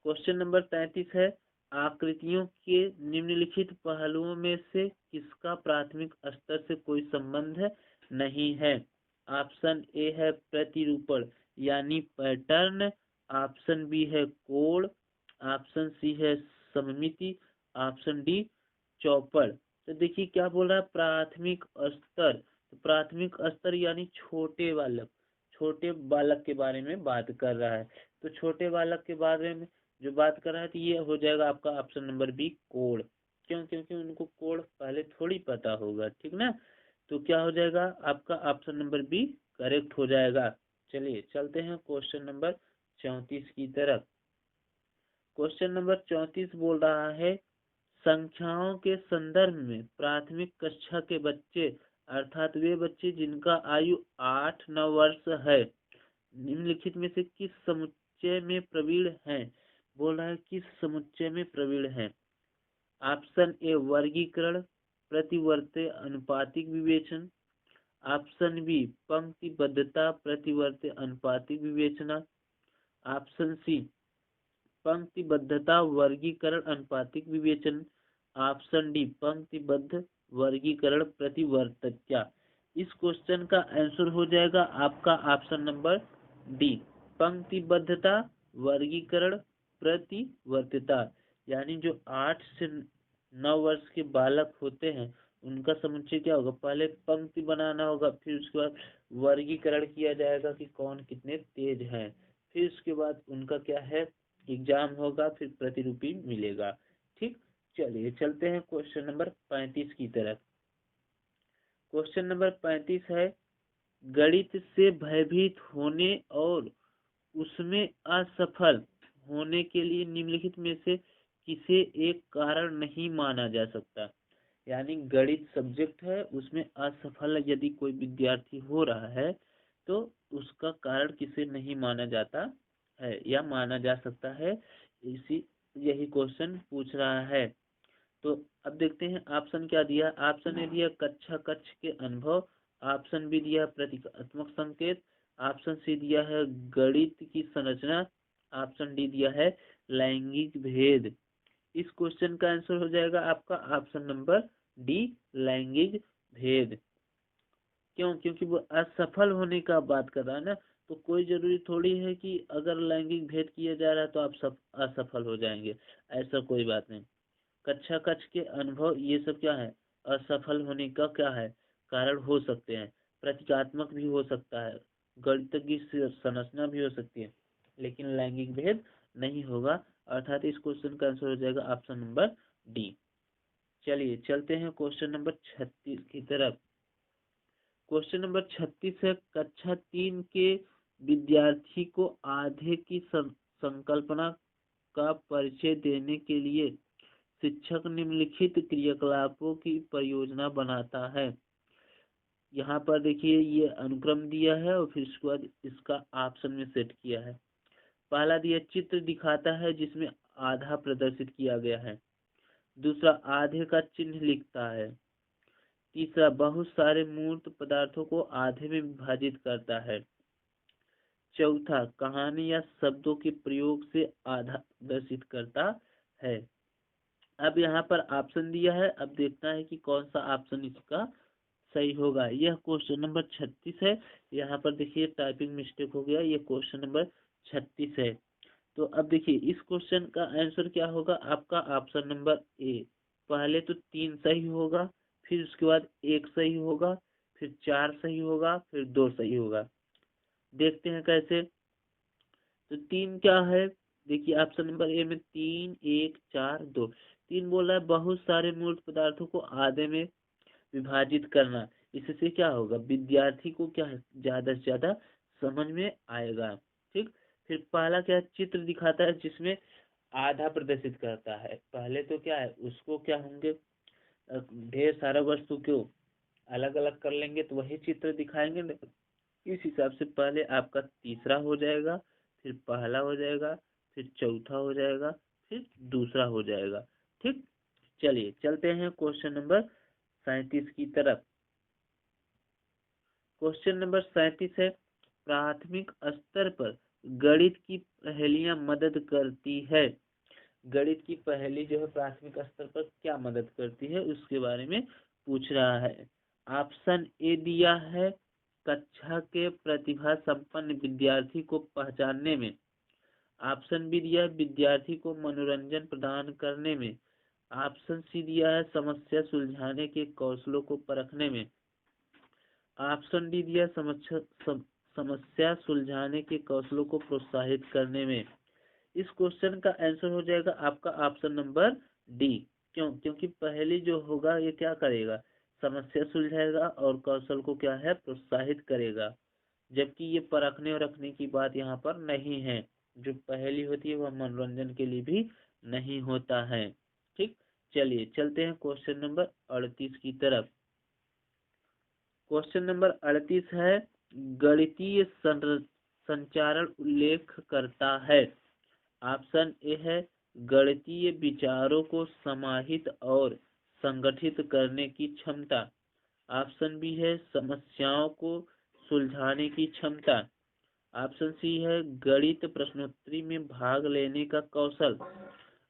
Speaker 2: क्वेश्चन नंबर 33 है, आकृतियों के निम्नलिखित पहलुओं में से किसका प्राथमिक स्तर से कोई संबंध नहीं है। ऑप्शन ए है प्रतिरूपण यानी पैटर्न, ऑप्शन बी है कोण, ऑप्शन सी है सममिति, ऑप्शन डी चौपड़। तो देखिए क्या बोल रहा है, प्राथमिक स्तर। तो प्राथमिक स्तर यानी छोटे बालक के बारे में बात कर रहा है। तो छोटे बालक के बारे में जो बात कर रहा है तो ये हो जाएगा आपका ऑप्शन नंबर बी कोण। क्यों? क्योंकि उनको कोण पहले थोड़ी पता होगा, ठीक ना। तो क्या हो जाएगा आपका ऑप्शन नंबर बी करेक्ट हो जाएगा। चलिए चलते हैं क्वेश्चन नंबर 34 की तरफ। क्वेश्चन नंबर 34 बोल रहा है, संख्याओं के संदर्भ में प्राथमिक कक्षा के बच्चे अर्थात वे बच्चे जिनका आयु 8-9 वर्ष है निम्नलिखित में से किस समुच्चय में प्रवीण हैं। बोल रहा है किस समुच्चय में प्रवीण हैं। ऑप्शन ए वर्गीकरण, प्रतिवर्ती अनुपातिक विवेचन, ऑप्शन बी पंक्तिबद्धता प्रतिवर्ती अनुपातिक विवेचना, ऑप्शन सी पंक्तिबद्धता वर्गीकरण अनुपातिक विवेचन, ऑप्शन डी पंक्तिबद्ध वर्गीकरण प्रतिवर्तकता। इस क्वेश्चन का आंसर हो जाएगा आपका ऑप्शन नंबर डी पंक्तिबद्धता वर्गीकरण प्रतिवर्तता। यानी जो 8 से 9 वर्ष के बालक होते हैं उनका समुच्चय क्या होगा, पहले पंक्ति बनाना होगा, फिर उसके बाद वर्गीकरण किया जाएगा कि कौन कितने तेज हैं, फिर उसके बाद उनका क्या है एग्जाम होगा, फिर प्रतिरूपी मिलेगा। ठीक, चलिए चलते हैं क्वेश्चन नंबर 35 की तरफ। क्वेश्चन नंबर 35 है, गणित से भयभीत होने और उसमें असफल होने के लिए निम्नलिखित में से किसे एक कारण नहीं माना जा सकता। यानी गणित सब्जेक्ट है, उसमें असफल यदि कोई विद्यार्थी हो रहा है तो उसका कारण किसे नहीं माना जाता है या माना जा सकता है, इसी यही क्वेश्चन पूछ रहा है। तो अब देखते हैं ऑप्शन क्या दिया। ऑप्शन ए दिया कक्षा कक्ष के अनुभव, ऑप्शन बी दिया प्रतीकात्मक संकेत, ऑप्शन सी दिया है गणित की संरचना, ऑप्शन डी दिया है लैंगिक भेद। इस क्वेश्चन का आंसर हो जाएगा आपका ऑप्शन नंबर डी लैंगिक भेद। क्यों? क्योंकि वो असफल होने का बात कर रहा है ना, तो कोई जरूरी थोड़ी है कि अगर लैंगिक भेद किया जा रहा है तो आप सब असफल हो जाएंगे, ऐसा कोई बात नहीं। कक्षा कक्ष के अनुभव ये सब क्या है, असफल होने का क्या है कारण हो सकते हैं, प्रतीकात्मक भी हो सकता है, गणित की संरचना भी हो सकती है, लेकिन लैंगिक भेद नहीं होगा। अर्थात इस क्वेश्चन का आंसर हो जाएगा ऑप्शन नंबर डी। चलिए चलते हैं क्वेश्चन नंबर 36 की तरफ। क्वेश्चन नंबर 36 है, कक्षा 3 के विद्यार्थी को आधे की संकल्पना का परिचय देने के लिए शिक्षक निम्नलिखित क्रियाकलापों की परियोजना बनाता है। यहाँ पर देखिए ये अनुक्रम दिया है और फिर उसके बाद इसका ऑप्शन में सेट किया है। पहला दिया चित्र दिखाता है जिसमें आधा प्रदर्शित किया गया है, दूसरा आधे का चिन्ह लिखता है, तीसरा बहुत सारे मूर्त पदार्थों को आधे में विभाजित करता है, चौथा कहानी या शब्दों के प्रयोग से आधा प्रदर्शित करता है। अब यहाँ पर ऑप्शन दिया है, अब देखना है कि कौन सा ऑप्शन इसका सही होगा। यह क्वेश्चन नंबर 36 है। यहाँ पर देखिए टाइपिंग मिस्टेक हो गया, ये क्वेश्चन नंबर 36 है। तो अब देखिए इस क्वेश्चन का आंसर क्या होगा आपका ऑप्शन नंबर ए। पहले तो 3 सही होगा, फिर उसके बाद 1 सही होगा, फिर 4 सही होगा, फिर 2 सही होगा। देखते हैं कैसे। तो 3 क्या है, देखिए ऑप्शन नंबर ए में 3, 1, 4, 2। 3 बोल रहा है बहुत सारे मूर्त पदार्थों को आधे में विभाजित करना। इससे क्या होगा, विद्यार्थी को क्या है ज्यादा से ज्यादा समझ में आएगा। ठीक, फिर पहला क्या है, चित्र दिखाता है जिसमें आधा प्रदर्शित करता है। पहले तो क्या है, उसको क्या होंगे, ढेर सारा वस्तु क्यों अलग अलग कर लेंगे तो वही चित्र दिखाएंगे ना। इस हिसाब से पहले आपका तीसरा हो जाएगा, फिर पहला हो जाएगा, फिर चौथा हो जाएगा, फिर दूसरा हो जाएगा। ठीक, चलिए चलते हैं क्वेश्चन नंबर 37 की तरफ। क्वेश्चन नंबर 37 है, प्राथमिक स्तर पर गणित की पहेलियां मदद करती है। गणित की पहेली जो है प्राथमिक स्तर पर क्या मदद करती है उसके बारे में पूछ रहा है। ऑप्शन ए दिया है, कक्षा के प्रतिभा संपन्न विद्यार्थी को पहचानने में। ऑप्शन बी दिया है, विद्यार्थी को मनोरंजन प्रदान करने में। ऑप्शन सी दिया है, समस्या सुलझाने के कौशलों को परखने में। ऑप्शन डी दिया, समस्या सुलझाने के कौशलों को प्रोत्साहित करने में। इस क्वेश्चन का आंसर हो जाएगा आपका ऑप्शन नंबर डी। क्यों, क्योंकि पहले जो होगा ये क्या करेगा, समस्या सुलझाएगा और कौशल को क्या है प्रोत्साहित करेगा, जबकि ये परखने और रखने की बात यहाँ पर नहीं है। जो पहली होती है वह मनोरंजन के लिए भी नहीं होता है। ठीक, चलिए चलते हैं क्वेश्चन नंबर 38 की तरफ। क्वेश्चन नंबर 38 है, गणितीय संचारण उल्लेख करता है। ऑप्शन ए है, गणितीय विचारों को समाहित और संगठित करने की क्षमता। ऑप्शन बी है, समस्याओं को सुलझाने की क्षमता। ऑप्शन सी है, गणित प्रश्नोत्तरी में भाग लेने का कौशल।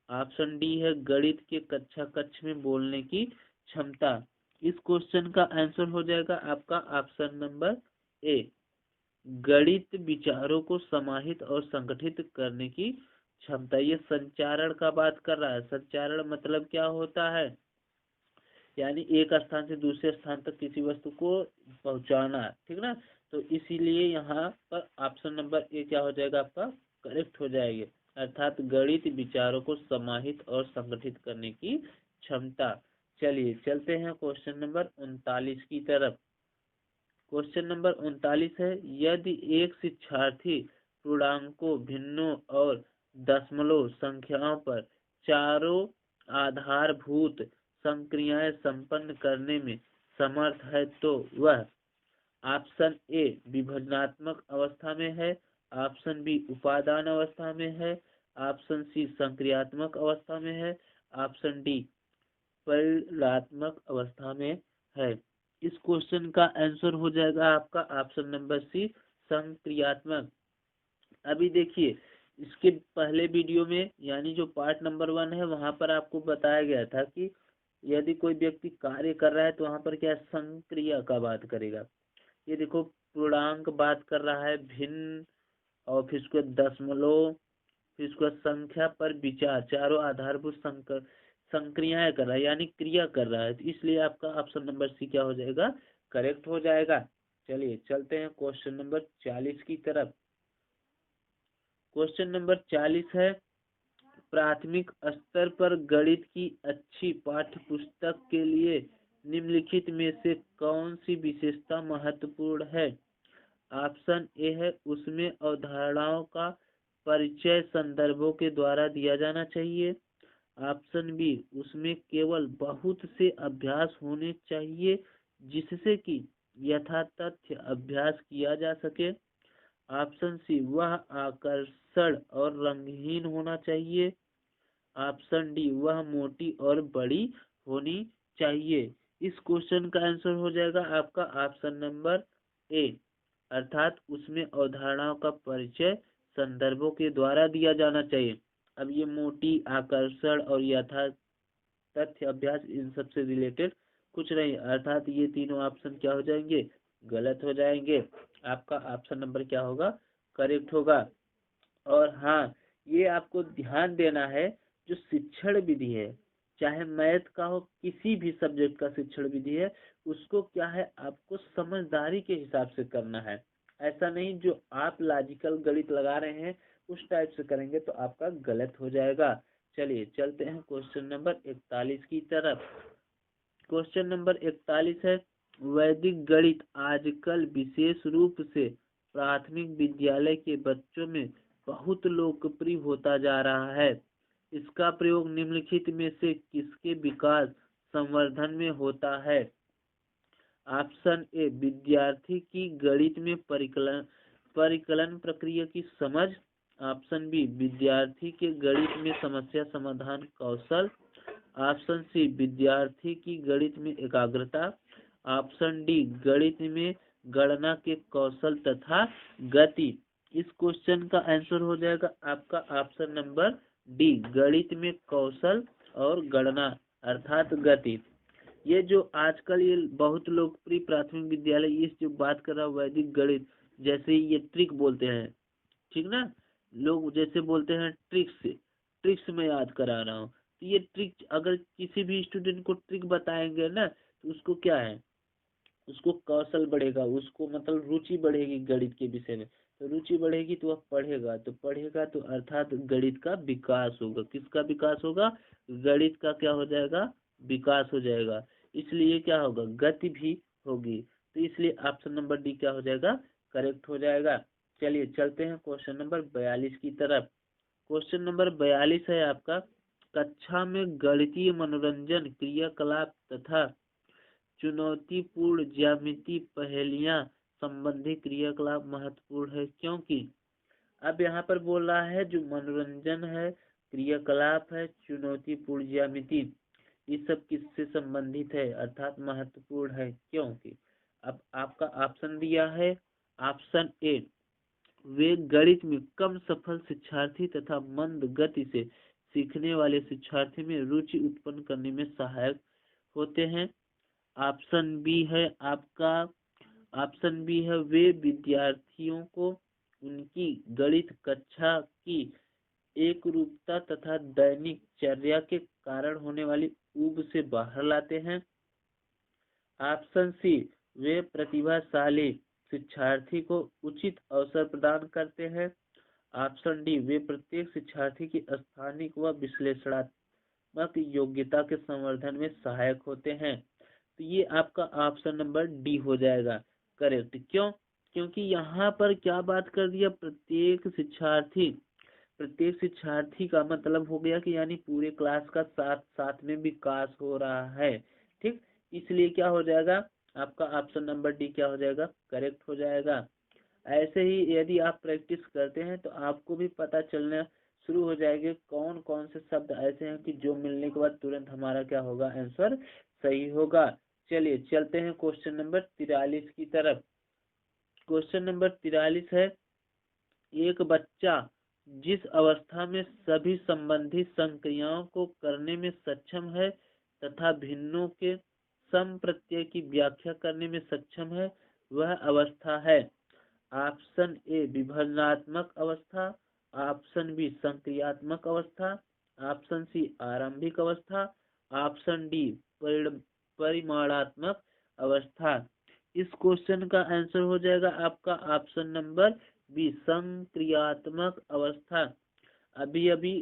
Speaker 2: ऑप्शन डी है, गणित के कक्षा कक्ष में बोलने की क्षमता। इस क्वेश्चन का आंसर हो जाएगा आपका ऑप्शन नंबर ए, गणित विचारों को समाहित और संगठित करने की क्षमता। ये संचारण का बात कर रहा है। संचारण मतलब क्या होता है, यानी एक स्थान से दूसरे स्थान तक किसी वस्तु को पहुंचाना, ठीक ना। तो इसीलिए यहाँ पर ऑप्शन नंबर ए क्या हो जाएगा आपका करेक्ट हो जाएगा, अर्थात गणित विचारों को समाहित और संगठित करने की क्षमता। चलिए चलते हैं क्वेश्चन नंबर 39 की तरफ। क्वेश्चन नंबर 39 है, यदि एक शिक्षार्थी पूर्णांकों, भिन्नों और दशमलव संख्याओं पर चारों आधारभूत संक्रियाएं संपन्न करने में समर्थ है तो वह ऑप्शन ए विभजनात्मक अवस्था में है, ऑप्शन बी उपादान अवस्था में है, ऑप्शन सी संक्रियात्मक अवस्था में है, ऑप्शन डी परिणात्मक अवस्था में है। इस क्वेश्चन का आंसर हो जाएगा आपका ऑप्शन नंबर सी संक्रियात्मक। अभी देखिए, इसके पहले वीडियो में यानी जो पार्ट नंबर 1 है वहां पर आपको बताया गया था कि यदि कोई व्यक्ति कार्य कर रहा है तो वहां पर क्या संक्रिया का बात करेगा। ये देखो, पूर्णांक बात कर रहा है, भिन्न, और फिर उसके दशमलव, फिर उसके संख्या पर विचार, चारों आधारभूत संक्रियाएं कर रहा है यानी क्रिया कर रहा है। तो इसलिए आपका ऑप्शन नंबर सी क्या हो जाएगा करेक्ट हो जाएगा। चलिए चलते हैं क्वेश्चन नंबर 40 की तरफ। क्वेश्चन नंबर 40 है, प्राथमिक स्तर पर गणित की अच्छी पाठ्य पुस्तक के लिए निम्नलिखित में से कौन सी विशेषता महत्वपूर्ण है। ऑप्शन ए है, उसमें अवधारणाओं का परिचय संदर्भों के द्वारा दिया जाना चाहिए। ऑप्शन बी, उसमें केवल बहुत से अभ्यास होने चाहिए जिससे कि यथातथ्य अभ्यास किया जा सके। ऑप्शन सी, वह आकर्षण और रंगहीन होना चाहिए। ऑप्शन डी, वह मोटी और बड़ी होनी चाहिए। इस क्वेश्चन का आंसर हो जाएगा आपका ऑप्शन नंबर ए, अर्थात उसमें अवधारणाओं का परिचय संदर्भों के द्वारा दिया जाना चाहिए। अब ये मोटी, आकर्षण और यथा तथ्य अभ्यास इन सब से रिलेटेड कुछ नहीं, अर्थात ये तीनों ऑप्शन क्या हो जाएंगे गलत हो जाएंगे। आपका ऑप्शन नंबर क्या होगा करेक्ट होगा। और हाँ, ये आपको ध्यान देना है, जो शिक्षण विधि है, चाहे मैथ का हो, किसी भी सब्जेक्ट का शिक्षण विधि है, उसको क्या है आपको समझदारी के हिसाब से करना है। ऐसा नहीं जो आप लॉजिकल गणित लगा रहे हैं उस टाइप से करेंगे तो आपका गलत हो जाएगा। चलिए चलते हैं क्वेश्चन नंबर 41 की तरफ। क्वेश्चन नंबर 41 है, वैदिक गणित आजकल विशेष रूप से प्राथमिक विद्यालय के बच्चों में बहुत लोकप्रिय होता जा रहा है। इसका प्रयोग निम्नलिखित में से किसके विकास संवर्धन में होता है? ऑप्शन ए, विद्यार्थी की गणित में परिकलन प्रक्रिया की समझ। ऑप्शन बी, विद्यार्थी के गणित में समस्या समाधान कौशल। ऑप्शन सी, विद्यार्थी की गणित में एकाग्रता। ऑप्शन डी, गणित में गणना के कौशल तथा गति। इस क्वेश्चन का आंसर हो जाएगा आपका ऑप्शन नंबर डी, गणित में कौशल और गणना अर्थात गति। ये जो आजकल ये बहुत लोकप्रिय प्राथमिक विद्यालय ये जो बात कर रहा है वैदिक गणित, जैसे ये ट्रिक बोलते हैं, ठीक ना, लोग जैसे बोलते हैं ट्रिक्स में याद करा रहा हूँ, तो ये ट्रिक अगर किसी भी स्टूडेंट को ट्रिक बताएंगे ना तो उसको क्या है, उसको कौशल बढ़ेगा, उसको मतलब रुचि बढ़ेगी गणित के विषय में। तो रुचि बढ़ेगी तो वह पढ़ेगा तो अर्थात गणित का विकास होगा। किसका विकास होगा? गणित का क्या हो जाएगा? विकास हो जाएगा। इसलिए क्या होगा? गति भी होगी। तो इसलिए ऑप्शन नंबर डी क्या हो जाएगा? करेक्ट हो जाएगा। चलिए चलते हैं क्वेश्चन नंबर 42 की तरफ। क्वेश्चन नंबर 42 है आपका, कक्षा में गणितीय मनोरंजन क्रियाकलाप तथा चुनौतीपूर्ण ज्यामितीय पहेलियां संबंधी क्रियाकलाप महत्वपूर्ण है क्योंकि। अब यहाँ पर बोल रहा है जो मनोरंजन है, क्रियाकलाप है, चुनौतीपूर्ण ज्यामिति, ये सब किससे संबंधित है अर्थात महत्वपूर्ण है क्योंकि। अब आपका ऑप्शन दिया है ऑप्शन ए, वे गणित में कम सफल शिक्षार्थी तथा मंद गति से सीखने वाले शिक्षार्थी में रुचि उत्पन्न करने में सहायक होते हैं। ऑप्शन बी है आपका, ऑप्शन बी है वे विद्यार्थियों को उनकी गणित कक्षा की एक रूपता तथा दैनिक चर्या के कारण होने वाली ऊब से बाहर लाते हैं। ऑप्शन सी, वे प्रतिभाशाली शिक्षार्थी को उचित अवसर प्रदान करते हैं। ऑप्शन डी, वे प्रत्येक शिक्षार्थी की स्थानिक व विश्लेषणात्मक योग्यता के संवर्धन में सहायक होते हैं। तो ये आपका ऑप्शन नंबर डी हो जाएगा करेक्ट। क्यों? क्योंकि यहाँ पर क्या बात कर दिया, प्रत्येक शिक्षार्थी का मतलब हो गया कि यानी पूरे क्लास का साथ साथ में विकास हो रहा है, ठीक। इसलिए क्या हो जाएगा आपका ऑप्शन नंबर डी क्या हो जाएगा? करेक्ट हो जाएगा। ऐसे ही यदि आप प्रैक्टिस करते हैं तो आपको भी पता चलना शुरू हो जाएंगे कौन कौन से शब्द ऐसे हैं कि जो मिलने के बाद तुरंत हमारा क्या होगा? आंसर सही होगा। चलिए चलते हैं क्वेश्चन नंबर 43 की तरफ। क्वेश्चन नंबर 43 है, एक बच्चा जिस अवस्था में सभी संबंधित संक्रियाओं को करने में सक्षम है तथा भिन्नों के सम प्रत्यय की व्याख्या करने में सक्षम है वह अवस्था है। ऑप्शन ए, विभजनात्मक अवस्था। ऑप्शन बी, संक्रियात्मक अवस्था। ऑप्शन सी, आरंभिक अवस्था। ऑप्शन डी, परिमाणात्मक अवस्था। इस क्वेश्चन का आंसर हो जाएगा आपका ऑप्शन नंबर बी, संक्रियात्मक अवस्था। अभी अभी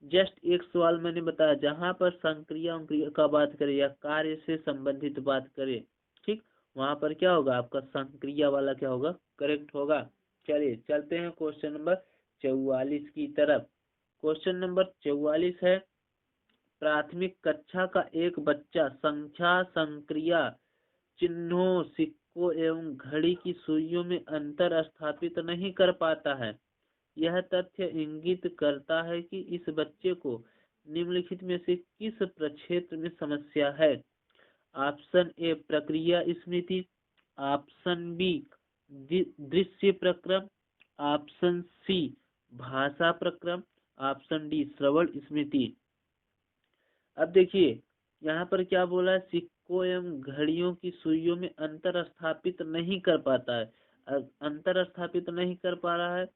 Speaker 2: जस्ट एक सवाल मैंने बताया, जहां पर संक्रिया का बात करें या कार्य से संबंधित बात करें, ठीक, वहां पर क्या होगा? आपका संक्रिया वाला क्या होगा? करेक्ट होगा। चलिए चलते हैं क्वेश्चन नंबर 44 की तरफ। क्वेश्चन नंबर 44 है, प्राथमिक कक्षा का एक बच्चा संख्या, संक्रिया, चिन्हों, सिक्कों एवं घड़ी की सुइयों में अंतर स्थापित नहीं कर पाता है। यह तथ्य इंगित करता है कि इस बच्चे को निम्नलिखित में से किस प्रक्षेत्र में समस्या है? ऑप्शन ए, प्रक्रिया स्मृति। ऑप्शन बी, दृश्य प्रक्रम। ऑप्शन सी, भाषा प्रक्रम। ऑप्शन डी, श्रवण स्मृति। अब देखिए यहाँ पर क्या बोला है, सिक्कों एवं घड़ियों की सुइयों में अंतर स्थापित नहीं कर पाता है। अंतर स्थापित नहीं कर पा रहा है,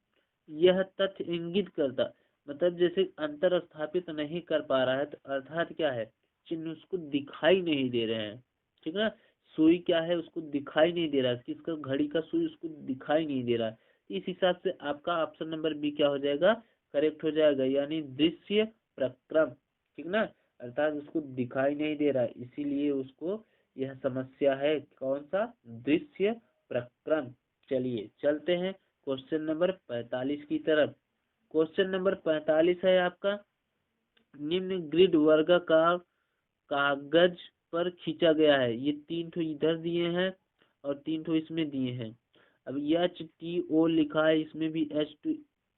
Speaker 2: यह तथ्य इंगित करता, मतलब जैसे अंतर स्थापित नहीं कर पा रहा है तो अर्थात क्या है? चिन्ह उसको दिखाई नहीं दे रहे हैं, ठीक है। सुई क्या है? उसको दिखाई नहीं दे रहा है, किसका? घड़ी का सुई उसको दिखाई नहीं दे रहा है। इस हिसाब से आपका ऑप्शन नंबर बी क्या हो जाएगा, करेक्ट हो जाएगा, यानी दृश्य प्रक्रम, ठीक ना, अर्थात उसको दिखाई नहीं दे रहा, इसीलिए उसको यह समस्या है, कौन सा, दृश्य प्रक्रम। चलिए चलते हैं क्वेश्चन नंबर 45 की तरफ। क्वेश्चन नंबर 45 है आपका, निम्न ग्रिड वर्गाकार कागज पर खींचा गया है, ये 3 ठो इधर दिए हैं और 3 ठो इसमें दिए हैं। अब HTO लिखा है, इसमें भी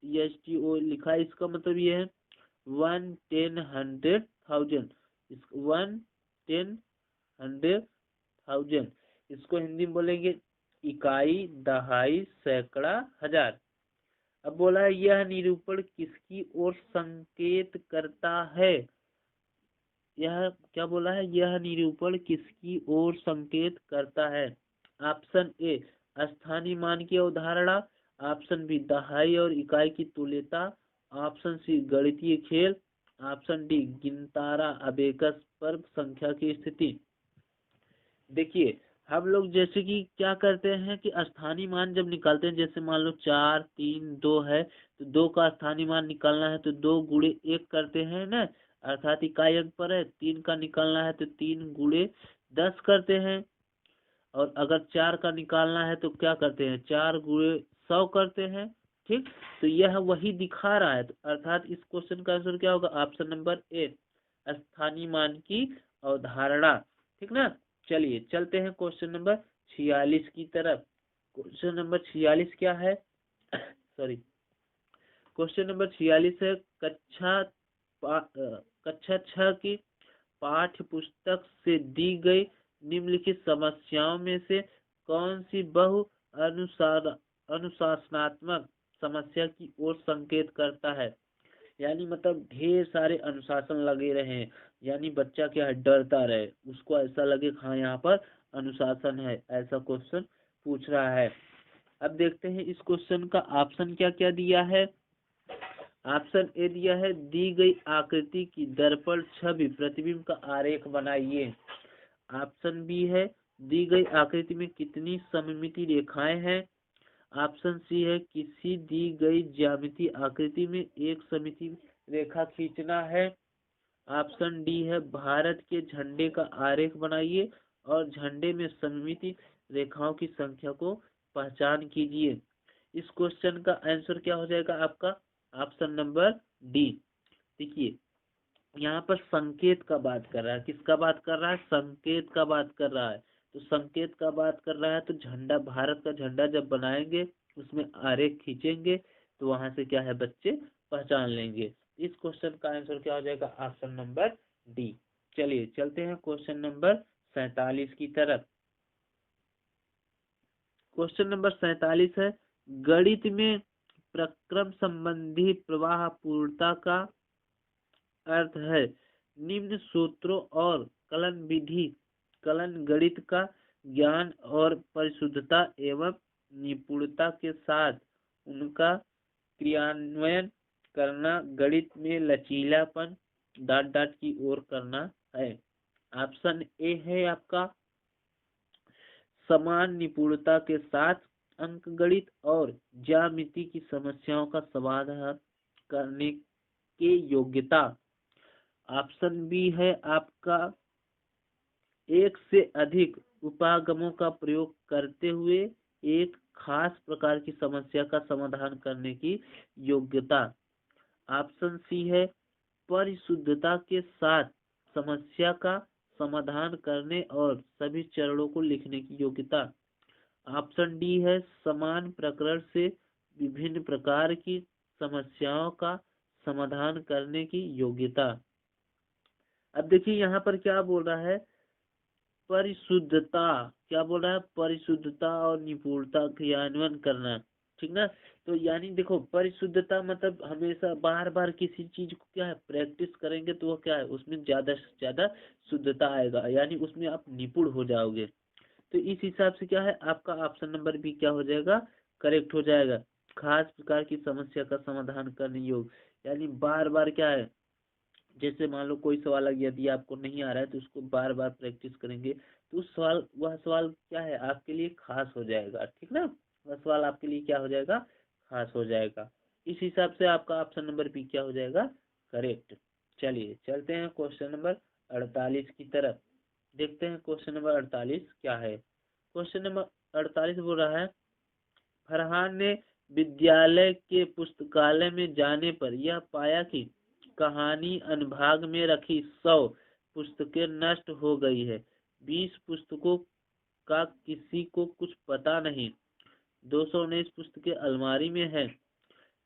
Speaker 2: HTO लिखा है, इसका मतलब ये है 1 10 100,000, 1 10 100,000, इसको हिंदी में बोलेंगे इकाई, दहाई, सैकड़ा, हजार। अब बोला है यह निरूपण किसकी ओर संकेत करता है, यह क्या बोला है, यह निरूपण किसकी ओर संकेत करता है। ऑप्शन ए स्थानीय मान की अवधारणा, ऑप्शन बी दहाई और इकाई की तुल्यता, ऑप्शन सी गणितीय खेल, ऑप्शन डी गिनतारा अबेकस पर संख्या की स्थिति। देखिए हम लोग जैसे कि क्या करते हैं कि स्थानीय मान जब निकालते हैं, जैसे मान लो 4 3 2 है, तो 2 का स्थानीय मान निकालना है तो 2 गुणे 1 करते हैं ना, अर्थात इकाई अंक पर है। 3 का निकालना है तो 3 गुणे 10 करते हैं, और अगर 4 का निकालना है तो क्या करते हैं, 4 गुणे 100 करते हैं, ठीक। तो यह वही दिखा रहा है, तो अर्थात इस क्वेश्चन का आंसर क्या होगा, ऑप्शन नंबर ए स्थानीय मान की अवधारणा, ठीक ना। चलिए चलते हैं क्वेश्चन नंबर 46 की तरफ। क्वेश्चन नंबर 46 क्या है सॉरी, क्वेश्चन नंबर 46 है, कक्षा 6 की पाठ्य पुस्तक से दी गई निम्नलिखित समस्याओं में से कौन सी बहु अनुशासनात्मक समस्या की ओर संकेत करता है। यानी मतलब ढेर सारे अनुशासन लगे रहे, यानी बच्चा क्या है, डरता रहे, उसको ऐसा लगे हाँ यहाँ पर अनुशासन है, ऐसा क्वेश्चन पूछ रहा है। अब देखते हैं इस क्वेश्चन का ऑप्शन क्या क्या दिया है। ऑप्शन ए दिया है, दी गई आकृति की दर्पण छवि प्रतिबिंब का आरेख बनाइए। ऑप्शन बी है, दी गई आकृति में कितनी सममिति रेखाएं हैं। ऑप्शन सी है, किसी दी गई ज्यामितीय आकृति में एक सममिति रेखा खींचना है। ऑप्शन डी है, भारत के झंडे का आरेख बनाइए और झंडे में सममिति रेखाओं की संख्या को पहचान कीजिए। इस क्वेश्चन का आंसर क्या हो जाएगा आपका, ऑप्शन नंबर डी। देखिए यहाँ पर संकेत का बात कर रहा है, किसका बात कर रहा है, संकेत का बात कर रहा है। तो संकेत का बात कर रहा है तो झंडा, भारत का झंडा जब बनाएंगे उसमें आरेख खींचेंगे तो वहां से क्या है बच्चे पहचान लेंगे। इस क्वेश्चन का आंसर क्या हो जाएगा, ऑप्शन नंबर डी। चलिए चलते हैं क्वेश्चन नंबर 47 की तरफ। क्वेश्चन नंबर 47 है, गणित में प्रक्रम संबंधी प्रवाह पूर्णता का अर्थ है निम्न सूत्रों और कलन गणित का ज्ञान और परिशुद्धता एवं निपुणता के साथ उनका क्रियान्वयन करना, गणित में लचीलापन डॉट डॉट की ओर करना है। ऑप्शन ए है आपका, समान निपुणता के साथ अंकगणित और ज्यामिति की समस्याओं का समाधान करने के योग्यता। ऑप्शन बी है आपका, एक से अधिक उपागमों का प्रयोग करते हुए एक खास प्रकार की समस्या का समाधान करने की योग्यता। ऑप्शन सी है, परिशुद्धता के साथ समस्या का समाधान करने और सभी चरणों को लिखने की योग्यता। ऑप्शन डी है, समान प्रकरण से विभिन्न प्रकार की समस्याओं का समाधान करने की योग्यता। अब देखिए यहाँ पर क्या बोल रहा है, परिशुद्धता, क्या बोल रहा है, परिशुद्धता और निपुणता क्रियान्वयन करना, ठीक ना। तो यानी देखो परिशुद्धता मतलब हमेशा बार बार किसी चीज को क्या है प्रैक्टिस करेंगे तो वो क्या है उसमें ज्यादा से ज्यादा शुद्धता आएगा, यानी उसमें आप निपुण हो जाओगे। तो इस हिसाब से क्या है आपका ऑप्शन नंबर बी क्या हो जाएगा, करेक्ट हो जाएगा। खास प्रकार की समस्या का समाधान करने योग्य, यानी बार बार क्या है, जैसे मान लो कोई सवाल यदि आपको नहीं आ रहा है तो उसको बार बार प्रैक्टिस करेंगे तो उस सवाल वह सवाल क्या है आपके लिए खास हो जाएगा, ठीक ना, सवाल आपके लिए क्या हो जाएगा, खास हो जाएगा। इस हिसाब से आपका ऑप्शन नंबर बी क्या हो जाएगा, करेक्ट। चलिए चलते हैं क्वेश्चन नंबर 48 की तरफ। देखते हैं क्वेश्चन नंबर 48 क्या है। क्वेश्चन नंबर 48 बोल रहा है, फरहान ने विद्यालय के पुस्तकालय में जाने पर यह पाया कि कहानी अनुभाग में रखी 100 पुस्तकें नष्ट हो गई है। 20 पुस्तकों का किसी को कुछ पता नहीं। 219 पुस्तकें अलमारी में है।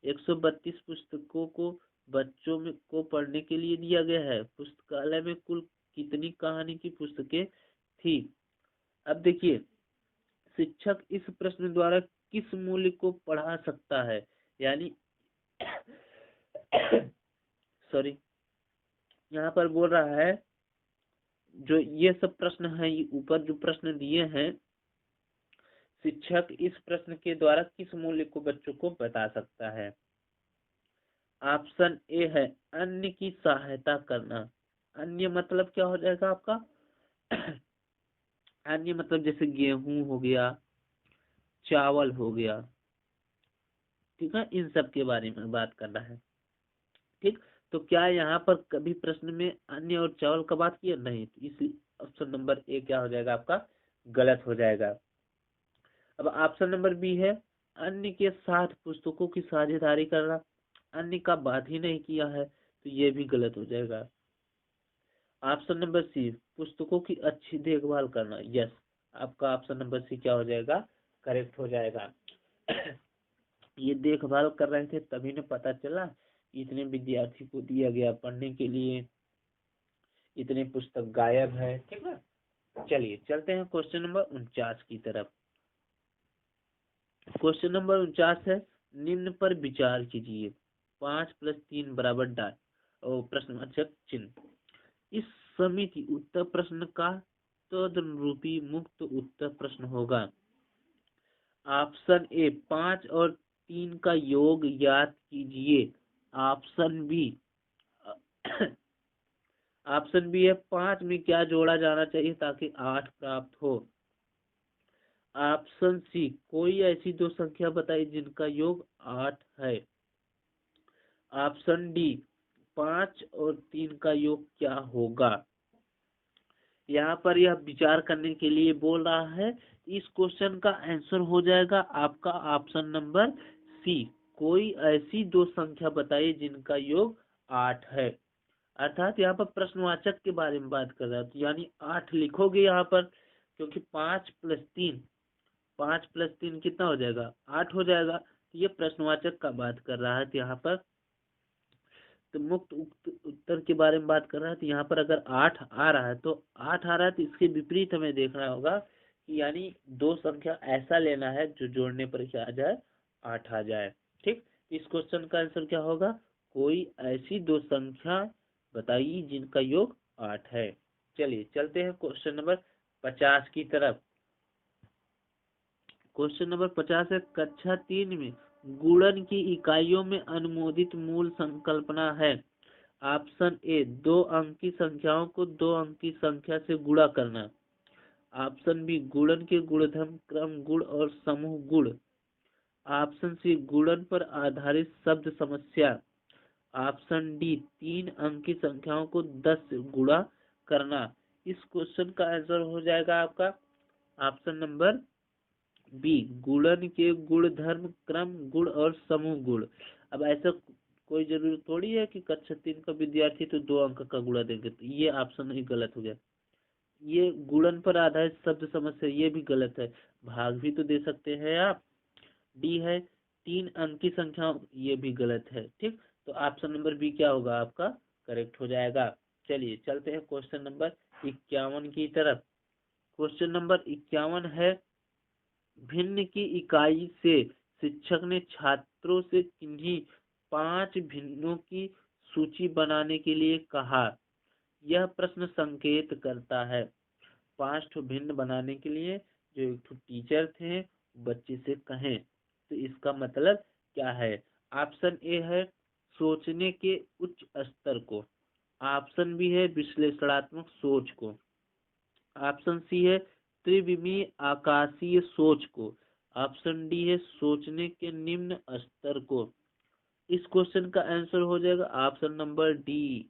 Speaker 2: 132 पुस्तकों को बच्चों में को पढ़ने के लिए दिया गया है। पुस्तकालय में कुल कितनी कहानी की पुस्तकें थी। अब देखिए, शिक्षक इस प्रश्न द्वारा किस मूल्य को पढ़ा सकता है, यानी सॉरी, यहाँ पर बोल रहा है जो ये सब प्रश्न है, ऊपर जो प्रश्न दिए हैं, शिक्षक इस प्रश्न के द्वारा किस मूल्य को बच्चों को बता सकता है। ऑप्शन ए है अन्य की सहायता करना। अन्य मतलब क्या हो जाएगा आपका अन्य मतलब जैसे गेहूं हो गया, चावल हो गया, ठीक है, इन सब के बारे में बात करना है। ठीक, तो क्या यहाँ पर कभी प्रश्न में अन्य और चावल का बात किया, नहीं, तो इस ऑप्शन नंबर ए क्या हो जाएगा आपका, गलत हो जाएगा। अब ऑप्शन नंबर बी है अन्य के साथ पुस्तकों की साझेदारी करना। अन्य का बात ही नहीं किया है, तो ये भी गलत हो जाएगा। ऑप्शन नंबर सी पुस्तकों की अच्छी देखभाल करना। यस, आपका ऑप्शन नंबर सी क्या हो जाएगा, करेक्ट हो जाएगा। ये देखभाल कर रहे थे तभी ने पता चला इतने विद्यार्थी को दिया गया पढ़ने के लिए, इतने पुस्तक गायब है। ठीक है, चलिए चलते हैं क्वेश्चन नंबर 49 की तरफ। क्वेश्चन नंबर 49 है, निम्न पर विचार कीजिए। 5 + 3 = 10 और प्रश्नवाचक चिन्ह। इस समिति उत्तर प्रश्न का तदनुरूपी मुक्त उत्तर प्रश्न होगा। ऑप्शन ए 5 और 3 का योग ज्ञात कीजिए। ऑप्शन बी ऑप्शन बी है 5 में क्या जोड़ा जाना चाहिए ताकि 8 प्राप्त हो। ऑप्शन सी कोई ऐसी दो संख्या बताइए जिनका योग 8 है। ऑप्शन डी 5 और 3 का योग क्या होगा। यहाँ पर यह विचार करने के लिए बोल रहा है। इस क्वेश्चन का आंसर हो जाएगा आपका ऑप्शन नंबर सी, कोई ऐसी दो संख्या बताइए जिनका योग 8 है। अर्थात यहाँ पर प्रश्नवाचक के बारे में बात कर रहा है, तो यानी 8 लिखोगे यहाँ पर, क्योंकि 5 + 3 कितना हो जाएगा, 8 हो जाएगा। तो ये प्रश्नवाचक का बात कर रहा है, तो यहाँ पर तो मुक्त उत्तर के बारे में बात कर रहा है। तो यहाँ पर अगर 8 आ रहा है तो 8 आ रहा है, तो इसके विपरीत हमें देखना होगा कि यानी दो संख्या ऐसा लेना है जो जोड़ने पर क्या आ जाए, 8 आ जाए। ठीक, इस क्वेश्चन का आंसर क्या होगा, कोई ऐसी दो संख्या बताइए जिनका योग 8 है। चलिए चलते हैं क्वेश्चन नंबर 50 की तरफ। क्वेश्चन नंबर 50 है, कक्षा 3 में गुणन की इकाइयों में अनुमोदित मूल संकल्पना है। ऑप्शन ए 2 अंकी संख्याओं को 2 अंकी संख्या से गुणा करना। ऑप्शन बी गुणन के गुणधर्म क्रम गुण और समूह गुण। ऑप्शन सी गुणन पर आधारित शब्द समस्या। ऑप्शन डी 3 अंकी संख्याओं को 10 से गुणा करना। इस क्वेश्चन का आंसर हो जाएगा आपका ऑप्शन नंबर बी, गुणन के गुणधर्म क्रम गुण और समूह गुण। अब ऐसा कोई जरूरत थोड़ी है कि कक्षा 3 का विद्यार्थी तो 2 अंक का गुणा देंगे, तो ये ऑप्शन ही गलत हो गया। ये गुणन पर आधारित शब्द समस्या, ये भी गलत है। भाग भी तो दे सकते हैं आप। डी है 3 अंकी संख्या, ये भी गलत है। ठीक, तो ऑप्शन नंबर बी क्या होगा आपका, करेक्ट हो जाएगा। चलिए चलते हैं क्वेश्चन नंबर 51 की तरफ। क्वेश्चन नंबर 51 है, भिन्न की इकाई से शिक्षक ने छात्रों से किन्हीं 5 भिन्नों की सूची बनाने के लिए कहा। यह प्रश्न संकेत करता है 5 भिन्न बनाने के लिए जो एक टीचर थे बच्चे से कहें, तो इसका मतलब क्या है। ऑप्शन ए है सोचने के उच्च स्तर को। ऑप्शन बी है विश्लेषणात्मक सोच को। ऑप्शन सी है त्रिविमीय आकाशीय सोच को। ऑप्शन डी है सोचने के निम्न स्तर को। इस क्वेश्चन का आंसर हो जाएगा ऑप्शन नंबर डी,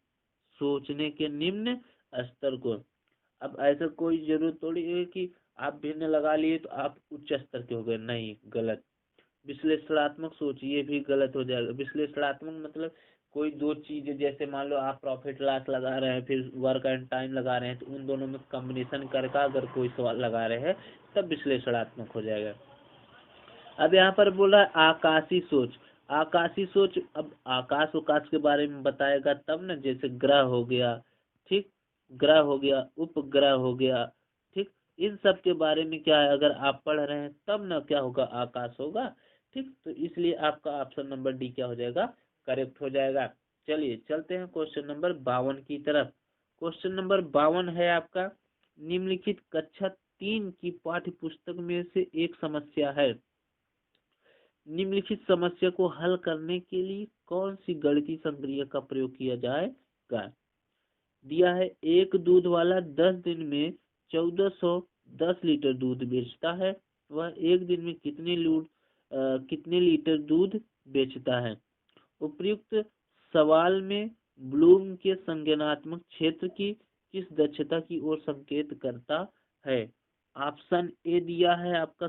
Speaker 2: सोचने के निम्न स्तर को। अब ऐसा कोई जरूरत थोड़ी है कि आप भिन्न लगा लिए तो आप उच्च स्तर के हो गए, नहीं, गलत। विश्लेषणात्मक सोच, ये भी गलत हो जाएगा। विश्लेषणात्मक मतलब कोई दो चीजें, जैसे मान लो आप प्रॉफिट लॉस लगा रहे हैं फिर वर्क एंड टाइम लगा रहे हैं, तो उन दोनों में कॉम्बिनेशन करके अगर कोई सवाल लगा रहे हैं तब विश्लेषणात्मक हो जाएगा। अब यहाँ पर बोला आकाशी सोच। आकाशी सोच, अब आकाश उकाश के बारे में बताएगा तब ना, जैसे ग्रह हो गया, ठीक, ग्रह हो गया, उपग्रह हो गया, ठीक, इन सब के बारे में क्या है, अगर आप पढ़ रहे हैं तब ना क्या होगा, आकाश होगा, ठीक। तो इसलिए आपका ऑप्शन नंबर डी क्या हो जाएगा, करेक्ट हो जाएगा। चलिए चलते हैं क्वेश्चन नंबर 52 की तरफ। क्वेश्चन नंबर 52 है आपका, निम्नलिखित कक्षा 3 की पाठ्य पुस्तक में से एक समस्या है। निम्नलिखित समस्या को हल करने के लिए कौन सी गणितीय संक्रिया का प्रयोग किया जाएगा। दिया है, एक दूध वाला 10 दिन में 1410 लीटर दूध बेचता है, वह एक दिन में कितने लीटर दूध बेचता है। उपर्युक्त सवाल में ब्लूम के संज्ञानात्मक क्षेत्र की किस दक्षता की ओर संकेत करता है। ऑप्शन ए दिया है आपका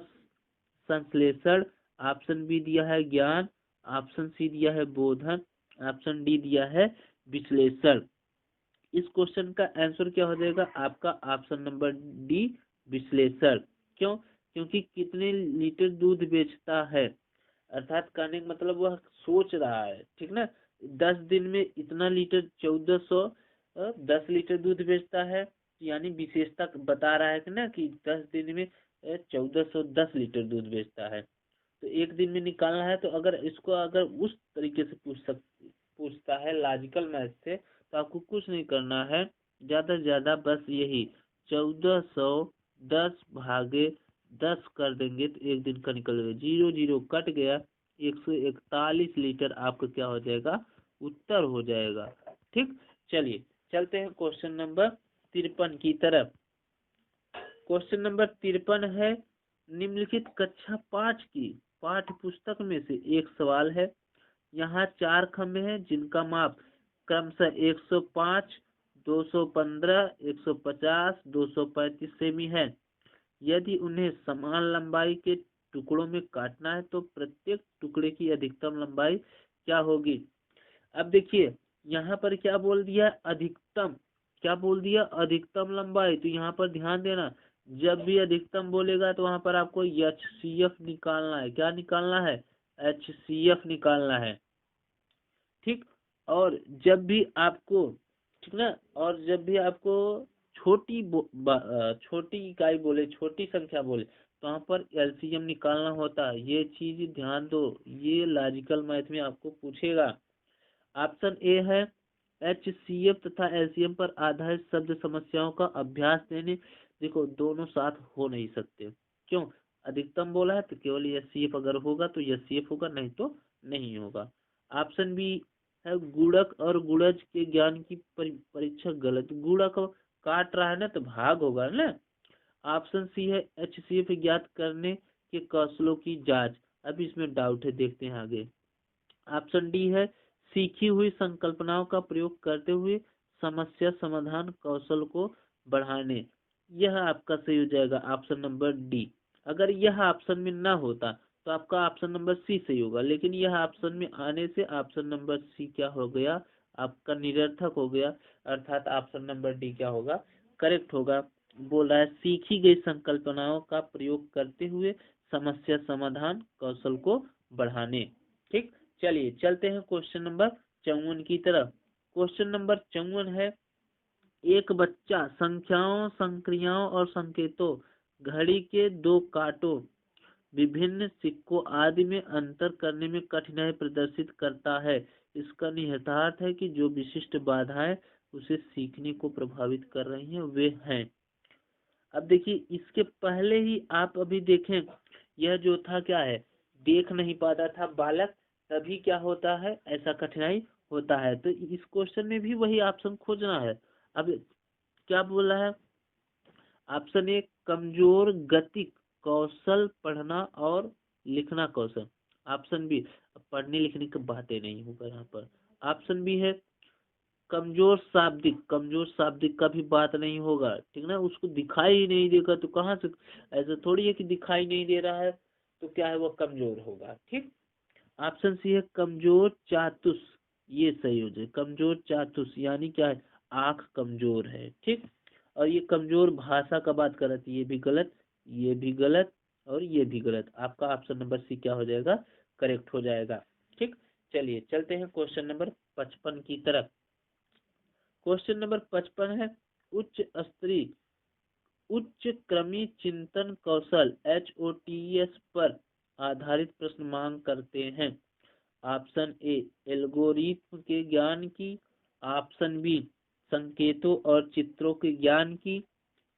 Speaker 2: संश्लेषण, ऑप्शन बी दिया है ज्ञान, ऑप्शन सी दिया है बोधन, ऑप्शन डी दिया है विश्लेषण। इस क्वेश्चन का आंसर क्या हो जाएगा आपका ऑप्शन नंबर डी, विश्लेषण। क्यों? क्योंकि कितने लीटर दूध बेचता है, अर्थात कहने का मतलब वह सोच रहा है, ठीक ना। 10 दिन में इतना लीटर 1410 लीटर दूध बेचता है, यानी विशेषता बता रहा है कि ना कि 10 दिन में 1410 लीटर दूध बेचता है, तो एक दिन में निकालना है। तो अगर इसको अगर उस तरीके से पूछता है लॉजिकल मैथ से, तो आपको कुछ नहीं करना है, ज्यादा से ज्यादा बस यही 1410 भागे 10 कर देंगे तो एक दिन का निकल जाएगा, 0 0 कट गया, 141 लीटर आपका क्या हो जाएगा, उत्तर हो जाएगा, ठीक। चलिए चलते हैं क्वेश्चन नंबर 53 की तरफ। क्वेश्चन नंबर 53 है, निम्नलिखित कक्षा 5 की पाठ्य पुस्तक में से एक सवाल है। यहाँ 4 खंभे हैं जिनका माप क्रमशः 105, 215, 150, 235 सेमी है। यदि उन्हें समान लंबाई के टुकड़ों में काटना है तो प्रत्येक टुकड़े की अधिकतम लंबाई क्या होगी। अब देखिए यहाँ पर क्या बोल दिया, अधिकतम, क्या बोल दिया, अधिकतम लंबाई। तो यहाँ पर ध्यान देना, जब भी अधिकतम बोलेगा तो वहां पर आपको HCF निकालना है। क्या निकालना है, HCF निकालना है, ठीक। और जब भी आपको, ठीक ना, और जब भी आपको छोटी इकाई बोले, छोटी संख्या बोले, तो वहाँ पर LCM निकालना होता है। ये चीज ध्यान दो, ये लॉजिकल मैथ में आपको पूछेगा। ऑप्शन ए है, HCF तथा LCM पर आधारित शब्द समस्याओं का अभ्यास देने। देखो दोनों साथ हो नहीं सकते, क्यों, अधिकतम बोला है तो केवल HCF अगर होगा तो HCF होगा, नहीं तो नहीं होगा। ऑप्शन बी है, गुणक और गुणज के ज्ञान की परीक्षा गलत। गुणक काट रहा है ना तो भाग होगा ना। ऑप्शन सी है, HCF ज्ञात करने के कौशलों की जांच। अब इसमें डाउट है, देखते हैं आगे। ऑप्शन डी है, सीखी हुई संकल्पनाओं का प्रयोग करते हुए समस्या समाधान कौशल को बढ़ाने। यह आपका सही हो जाएगा ऑप्शन नंबर डी। अगर यह ऑप्शन में ना होता तो आपका ऑप्शन नंबर सी सही होगा, लेकिन यह ऑप्शन में आने से ऑप्शन नंबर सी क्या हो गया, आपका निरर्थक हो गया, अर्थात ऑप्शन नंबर डी क्या होगा, करेक्ट होगा। बोल रहा है सीखी गई संकल्पनाओं का प्रयोग करते हुए समस्या समाधान कौशल को बढ़ाने, ठीक। चलिए चलते हैं क्वेश्चन नंबर 54 की तरफ। क्वेश्चन नंबर 54 है, एक बच्चा संख्याओं, संक्रियाओं और संकेतों, घड़ी के दो कांटों, विभिन्न सिक्कों आदि में अंतर करने में कठिनाई प्रदर्शित करता है। इसका निहितार्थ है कि जो विशिष्ट बाधाएं उसे सीखने को प्रभावित कर रही हैं वे हैं। अब देखिए इसके पहले ही आप अभी देखें, यह जो था क्या है, देख नहीं पाता था बालक, तभी क्या होता है, ऐसा कठिनाई होता है। तो इस क्वेश्चन में भी वही ऑप्शन खोजना है। अब क्या बोल रहा है, ऑप्शन ए कमजोर गतिक कौशल पढ़ना और लिखना कौशल। ऑप्शन बी, पढ़ने लिखने की बातें नहीं होगा यहाँ पर। ऑप्शन बी है कमजोर शाब्दिक का भी बात नहीं होगा, ठीक ना, उसको दिखाई ही नहीं देगा तो कहाँ से, ऐसा थोड़ी है कि दिखाई नहीं दे रहा है तो क्या है वो कमजोर होगा, ठीक। ऑप्शन सी है कमजोर चातुष, ये सही हो जाए, कमजोर चातुष यानी क्या है, आंख कमजोर है, ठीक। और ये कमजोर भाषा का बात कर रहा था, ये भी गलत, ये भी गलत और ये भी गलत। आपका ऑप्शन नंबर सी क्या हो जाएगा, करेक्ट हो जाएगा, ठीक। चलिए चलते हैं क्वेश्चन नंबर 55 की तरफ। क्वेश्चन नंबर 55 है उच्च क्रमी चिंतन कौशल HOTS पर आधारित प्रश्न मांग करते हैं। ऑप्शन ए एल्गोरिथम के ज्ञान की, ऑप्शन बी संकेतों और चित्रों के ज्ञान की,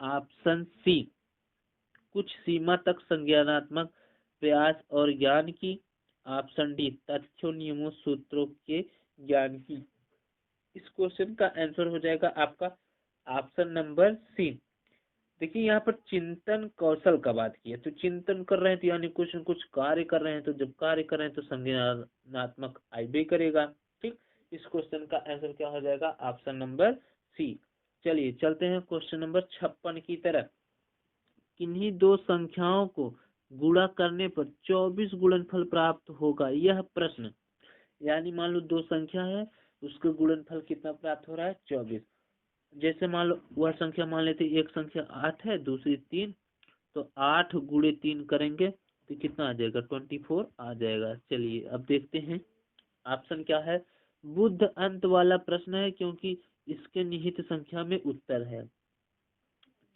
Speaker 2: ऑप्शन सी कुछ सीमा तक संज्ञानात्मक प्रयास और ज्ञान की, ऑप्शन डी तथ्यों नियमों सूत्रों के ज्ञान की। इस क्वेश्चन का आंसर हो जाएगा आपका ऑप्शन नंबर सी। देखिए यहाँ पर चिंतन कौशल का बात की है, तो चिंतन कर रहे हैं तो यानी कुछ न कुछ कार्य कर रहे हैं, तो जब कार्य कर रहे हैं तो संज्ञानात्मक आईबी करेगा, ठीक। इस क्वेश्चन का आंसर क्या हो जाएगा, ऑप्शन नंबर सी। चलिए चलते हैं क्वेश्चन नंबर 56 की तरफ। किन्हीं दो संख्याओं को गुणा करने पर 24 गुणनफल प्राप्त होगा, यह प्रश्न। यानी मान लो दो संख्या है, उसका गुणनफल कितना प्राप्त हो रहा है, 24। जैसे मान लो वह संख्या मान लेते, एक संख्या 8 है, दूसरी 3, तो 8 गुणे 3 करेंगे तो कितना आ जाएगा, 24 आ जाएगा। चलिए अब देखते हैं ऑप्शन क्या है। बुद्ध अंत वाला प्रश्न है क्योंकि इसके निहित संख्या में उत्तर है,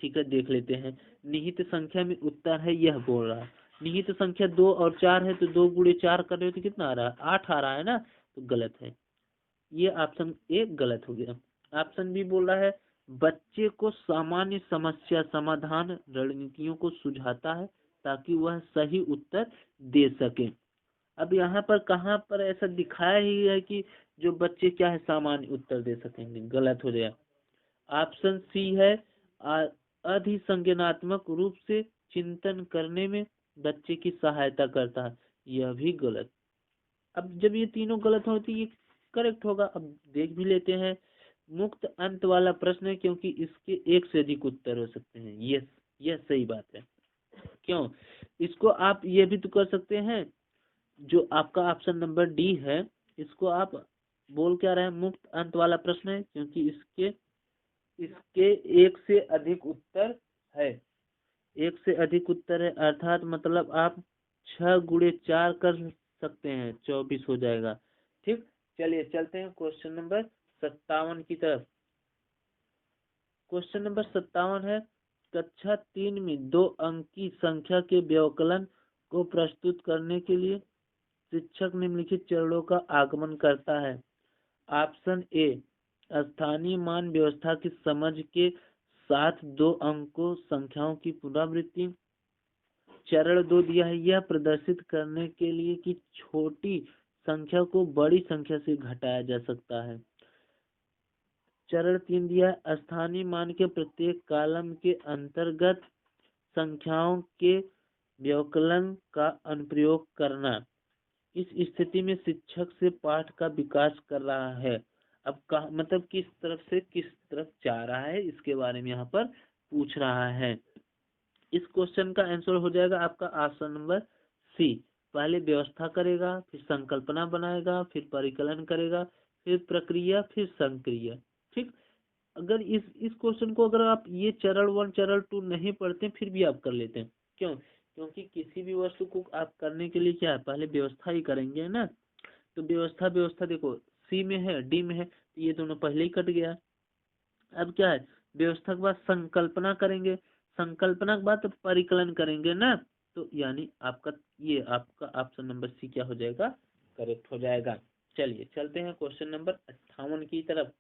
Speaker 2: ठीक है, देख लेते हैं। निहित संख्या में उत्तर है यह बोल रहा है। निहित संख्या 2 और 4 है, तो 2 गुणे 4 कर रहे हो तो कितना आ रहा है, 8 आ रहा है ना, तो गलत है, ये ऑप्शन ए गलत हो गया। ऑप्शन बी बोल रहा है बच्चे को सामान्य समस्या समाधान रणनीतियों को सुझाता है ताकि वह सही उत्तर दे सके। अब यहाँ पर कहाँ पर ऐसा दिखाया ही है कि जो बच्चे क्या है सामान्य उत्तर दे सकेंगे, गलत हो गया। ऑप्शन सी है अधिसंज्ञानात्मक रूप से चिंतन करने में बच्चे की सहायता करता है, यह भी गलत। अब जब ये तीनों गलत हो तो ये करेक्ट होगा। अब देख भी लेते हैं। मुक्त अंत वाला प्रश्न है क्योंकि इसके एक से अधिक उत्तर हो सकते हैं, यह सही बात है। क्यों, इसको आप ये भी तो कर सकते हैं, जो आपका ऑप्शन नंबर डी है, इसको आप बोल क्या रहे हैं, मुक्त अंत वाला प्रश्न है क्योंकि इसके एक से अधिक उत्तर है, एक से अधिक उत्तर है, अर्थात मतलब आप 6 गुणे 4 कर सकते हैं, 24 हो जाएगा, ठीक। चलिए चलते हैं क्वेश्चन नंबर 57 की तरफ। क्वेश्चन नंबर 57 है कक्षा 3 में 2 अंकी संख्या के व्यवकलन को प्रस्तुत करने के लिए शिक्षक निम्नलिखित चरणों का आगमन करता है। ऑप्शन ए स्थानीय मान व्यवस्था की समझ के साथ 2 अंकों संख्याओं की पुनरावृत्ति। चरण 2 दिया है यह प्रदर्शित करने के लिए कि छोटी संख्या को बड़ी संख्या से घटाया जा सकता है। चरण 3 दिया है स्थानीय मान के प्रत्येक कॉलम के अंतर्गत संख्याओं के व्यवकलन का अनुप्रयोग करना। इस स्थिति में शिक्षक से पाठ का विकास कर रहा है। अब मतलब किस तरफ जा रहा है इसके बारे में यहाँ पर पूछ रहा है। इस क्वेश्चन का आंसर हो जाएगा आपका ऑप्शन नंबर सी। पहले व्यवस्था करेगा, फिर संकल्पना बनाएगा, फिर परिकलन करेगा, फिर प्रक्रिया, फिर संक्रिया, ठीक। अगर इस क्वेश्चन को अगर आप ये चरण 1 चरण 2 नहीं पढ़ते फिर भी आप कर लेते हैं। क्यों, क्योंकि किसी भी वस्तु को आप करने के लिए क्या है, पहले व्यवस्था ही करेंगे ना। तो व्यवस्था देखो सी में है, डी में है, तो ये दोनों पहले ही कट गया। अब क्या है, व्यवस्था के बाद संकल्पना करेंगे, संकल्पना के बाद परिकलन करेंगे ना, तो यानी आपका ऑप्शन नंबर सी क्या हो जाएगा, करेक्ट हो जाएगा। चलिए चलते हैं क्वेश्चन नंबर 58 की तरफ।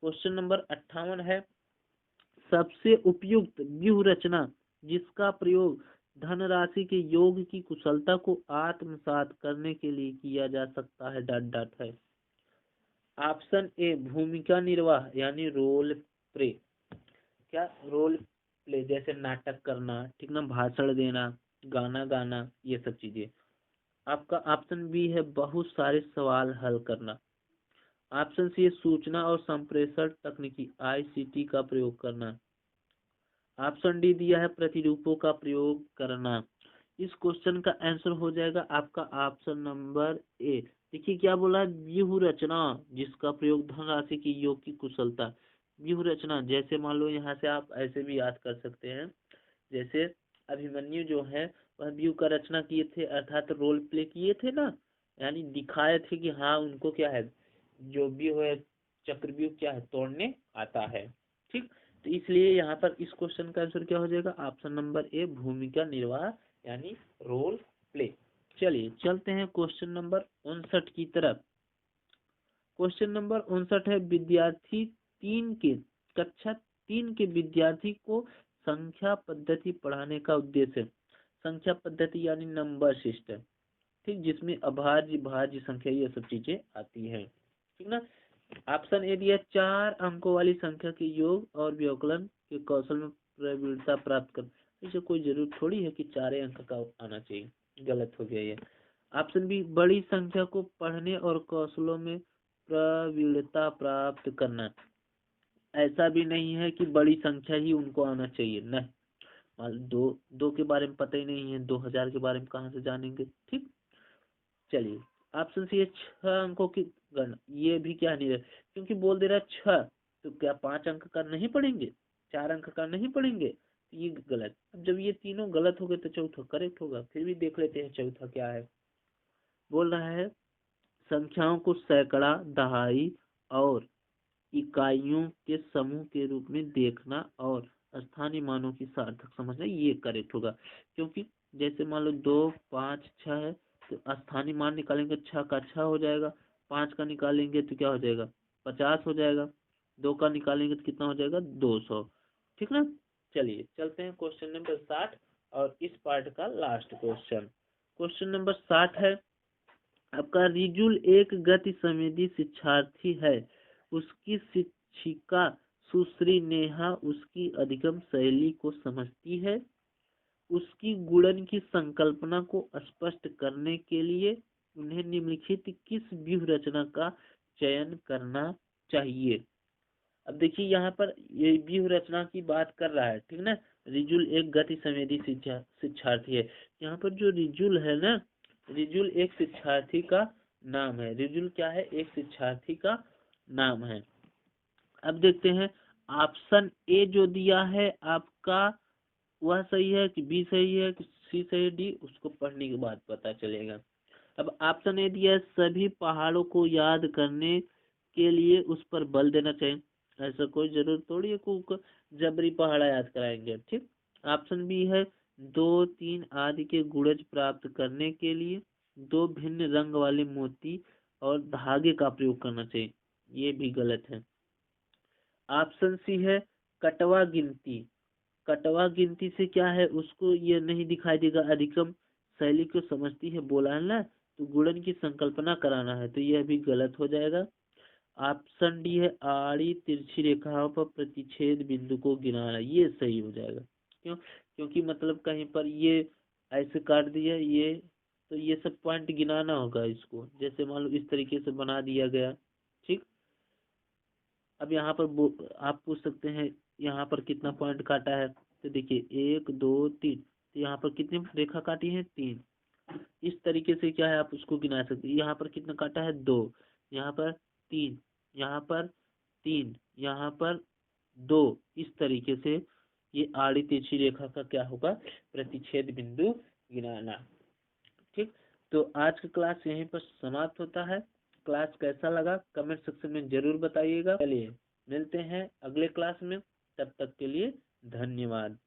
Speaker 2: क्वेश्चन नंबर 58 है सबसे उपयुक्त व्यूह रचना जिसका प्रयोग धनराशि के योग की कुशलता को आत्मसात करने के लिए किया जा सकता है डॉट डॉट है। ऑप्शन ए भूमिका निर्वाह यानी रोल प्ले, क्या रोल प्ले जैसे नाटक करना, ठीक ना, भाषण देना, गाना गाना, ये सब चीजें। आपका ऑप्शन बी है बहुत सारे सवाल हल करना। ऑप्शन सी है सूचना और संप्रेषण तकनीकी आईसीटी का प्रयोग करना। ऑप्शन डी दिया है प्रतिरूपों का प्रयोग करना। इस क्वेश्चन का आंसर हो जाएगा आपका ऑप्शन नंबर ए। देखिए क्या बोला है, व्यूह रचना जिसका प्रयोग धनराशि की योग की कुशलता। व्यूह रचना जैसे मान लो यहाँ से आप ऐसे भी याद कर सकते हैं, जैसे अभिमन्यु जो है वह व्यूह का रचना किए थे, अर्थात रोल प्ले किए थे ना, यानी दिखाए थे कि हाँ उनको क्या है, जो व्यूह है चक्रव्यूह क्या है तोड़ने आता है। ठीक, तो इसलिए यहाँ पर इस क्वेश्चन का आंसर क्या हो जाएगा, ऑप्शन नंबर ए भूमिका निर्वाह यानी रोल प्ले। चलिए चलते हैं क्वेश्चन नंबर 59 की तरफ। क्वेश्चन नंबर 59 है विद्यार्थी कक्षा 3 के विद्यार्थी को संख्या पद्धति पढ़ाने का उद्देश्य। संख्या पद्धति यानी नंबर सिस्टम, ठीक, जिसमें अभाज्य भाज्य संख्या ये सब चीजें आती हैं, ठीक ना। ऑप्शन ए दिया 4 अंकों वाली संख्या के योग और व्यवकलन के कौशल में प्रवीणता प्राप्त कर। इसे कोई जरूरत थोड़ी है कि 4 अंक का आना चाहिए, गलत हो गया ये। ऑप्शन बी बड़ी संख्या को पढ़ने और कौशलों में प्रवीणता प्राप्त करना। ऐसा भी नहीं है कि बड़ी संख्या ही उनको आना चाहिए, नहीं, मान लो दो के बारे में पता ही नहीं है, 2000 के बारे में कहाँ से जानेंगे। ठीक, चलिए ऑप्शन सी है 6 अंकों की गणना। ये भी क्या नहीं है, क्योंकि बोल दे रहा है 6, तो क्या 5 अंक का नहीं पढ़ेंगे, 4 अंक का नहीं पढ़ेंगे, तो ये गलत। अब जब ये तीनों गलत हो गए तो चौथा करेक्ट होगा। फिर भी देख लेते हैं चौथा क्या है। बोल रहा है संख्याओं को सैकड़ा, दहाई और इकाइयों के समूह के रूप में देखना और स्थानीय मानों की सार्थक समझना, ये करेक्ट होगा। क्योंकि जैसे मान लो 2, 5, 6 है, तो स्थानीय मान निकालेंगे 6 का 6 हो जाएगा, 5 का निकालेंगे तो क्या हो जाएगा 50 हो जाएगा, 2 का निकालेंगे तो कितना हो जाएगा 200। ठीक ना। चलिए चलते हैं क्वेश्चन नंबर 60 और इस पार्ट का लास्ट क्वेश्चन। क्वेश्चन नंबर 60 है आपका, रिजुल एक गति संवेदी शिक्षार्थी है। उसकी शिक्षिका सुश्री नेहा उसकी अधिगम शैली को समझती है। उसकी गुणन की संकल्पना को स्पष्ट करने के लिए उन्हें निम्नलिखित किस व्यूह रचना का चयन करना चाहिए। अब देखिए यहाँ पर ये व्यूह रचना की बात कर रहा है, ठीक ना। रिजुल एक गति संवेदी शिक्षार्थी है। यहाँ पर जो रिजुल है ना, रिजुल एक शिक्षार्थी का नाम है। रिजुल क्या है, एक शिक्षार्थी का नाम है। अब देखते हैं ऑप्शन ए जो दिया है आपका वह सही है कि बी सही है कि सी सही है, डी उसको पढ़ने के बाद पता चलेगा। अब ऑप्शन ए दिया है सभी पहाड़ों को याद करने के लिए उस पर बल देना चाहिए। ऐसा कोई जरूरत थोड़ी है को जबरी पहाड़ा याद कराएंगे। ठीक, ऑप्शन बी है 2, 3 आदि के गुणज प्राप्त करने के लिए 2 भिन्न रंग वाले मोती और धागे का प्रयोग करना चाहिए, ये भी गलत है। ऑप्शन सी है कटवा गिनती। कटवा गिनती से क्या है, उसको ये नहीं दिखाई देगा अधिकम शैली को समझती है, बोला है ना, तो गुणन की संकल्पना कराना है, तो यह भी गलत हो जाएगा। ऑप्शन डी है आड़ी तिरछी रेखाओं पर प्रतिच्छेद बिंदु को गिनाना, ये सही हो जाएगा। क्यों, क्योंकि मतलब कहीं पर ये ऐसे काट दिया ये, तो ये सब पॉइंट गिनाना होगा इसको, जैसे मान लो इस तरीके से बना दिया गया। ठीक, अब यहाँ पर आप पूछ सकते हैं यहाँ पर कितना पॉइंट काटा है, तो देखिए 1, 2, 3, तो यहाँ पर कितनी रेखा काटी है 3। इस तरीके से क्या है आप उसको गिना सकते हैं। यहाँ पर कितना काटा है 2, यहाँ पर 3, यहाँ पर 3, यहाँ पर 2, इस तरीके से ये आड़ी तिरछी रेखा का क्या होगा प्रतिच्छेद बिंदु गिनाना। ठीक, तो आज का क्लास यहीं पर समाप्त होता है। क्लास कैसा लगा कमेंट सेक्शन में जरूर बताइएगा। चलिए मिलते हैं अगले क्लास में, तब तक के लिए धन्यवाद।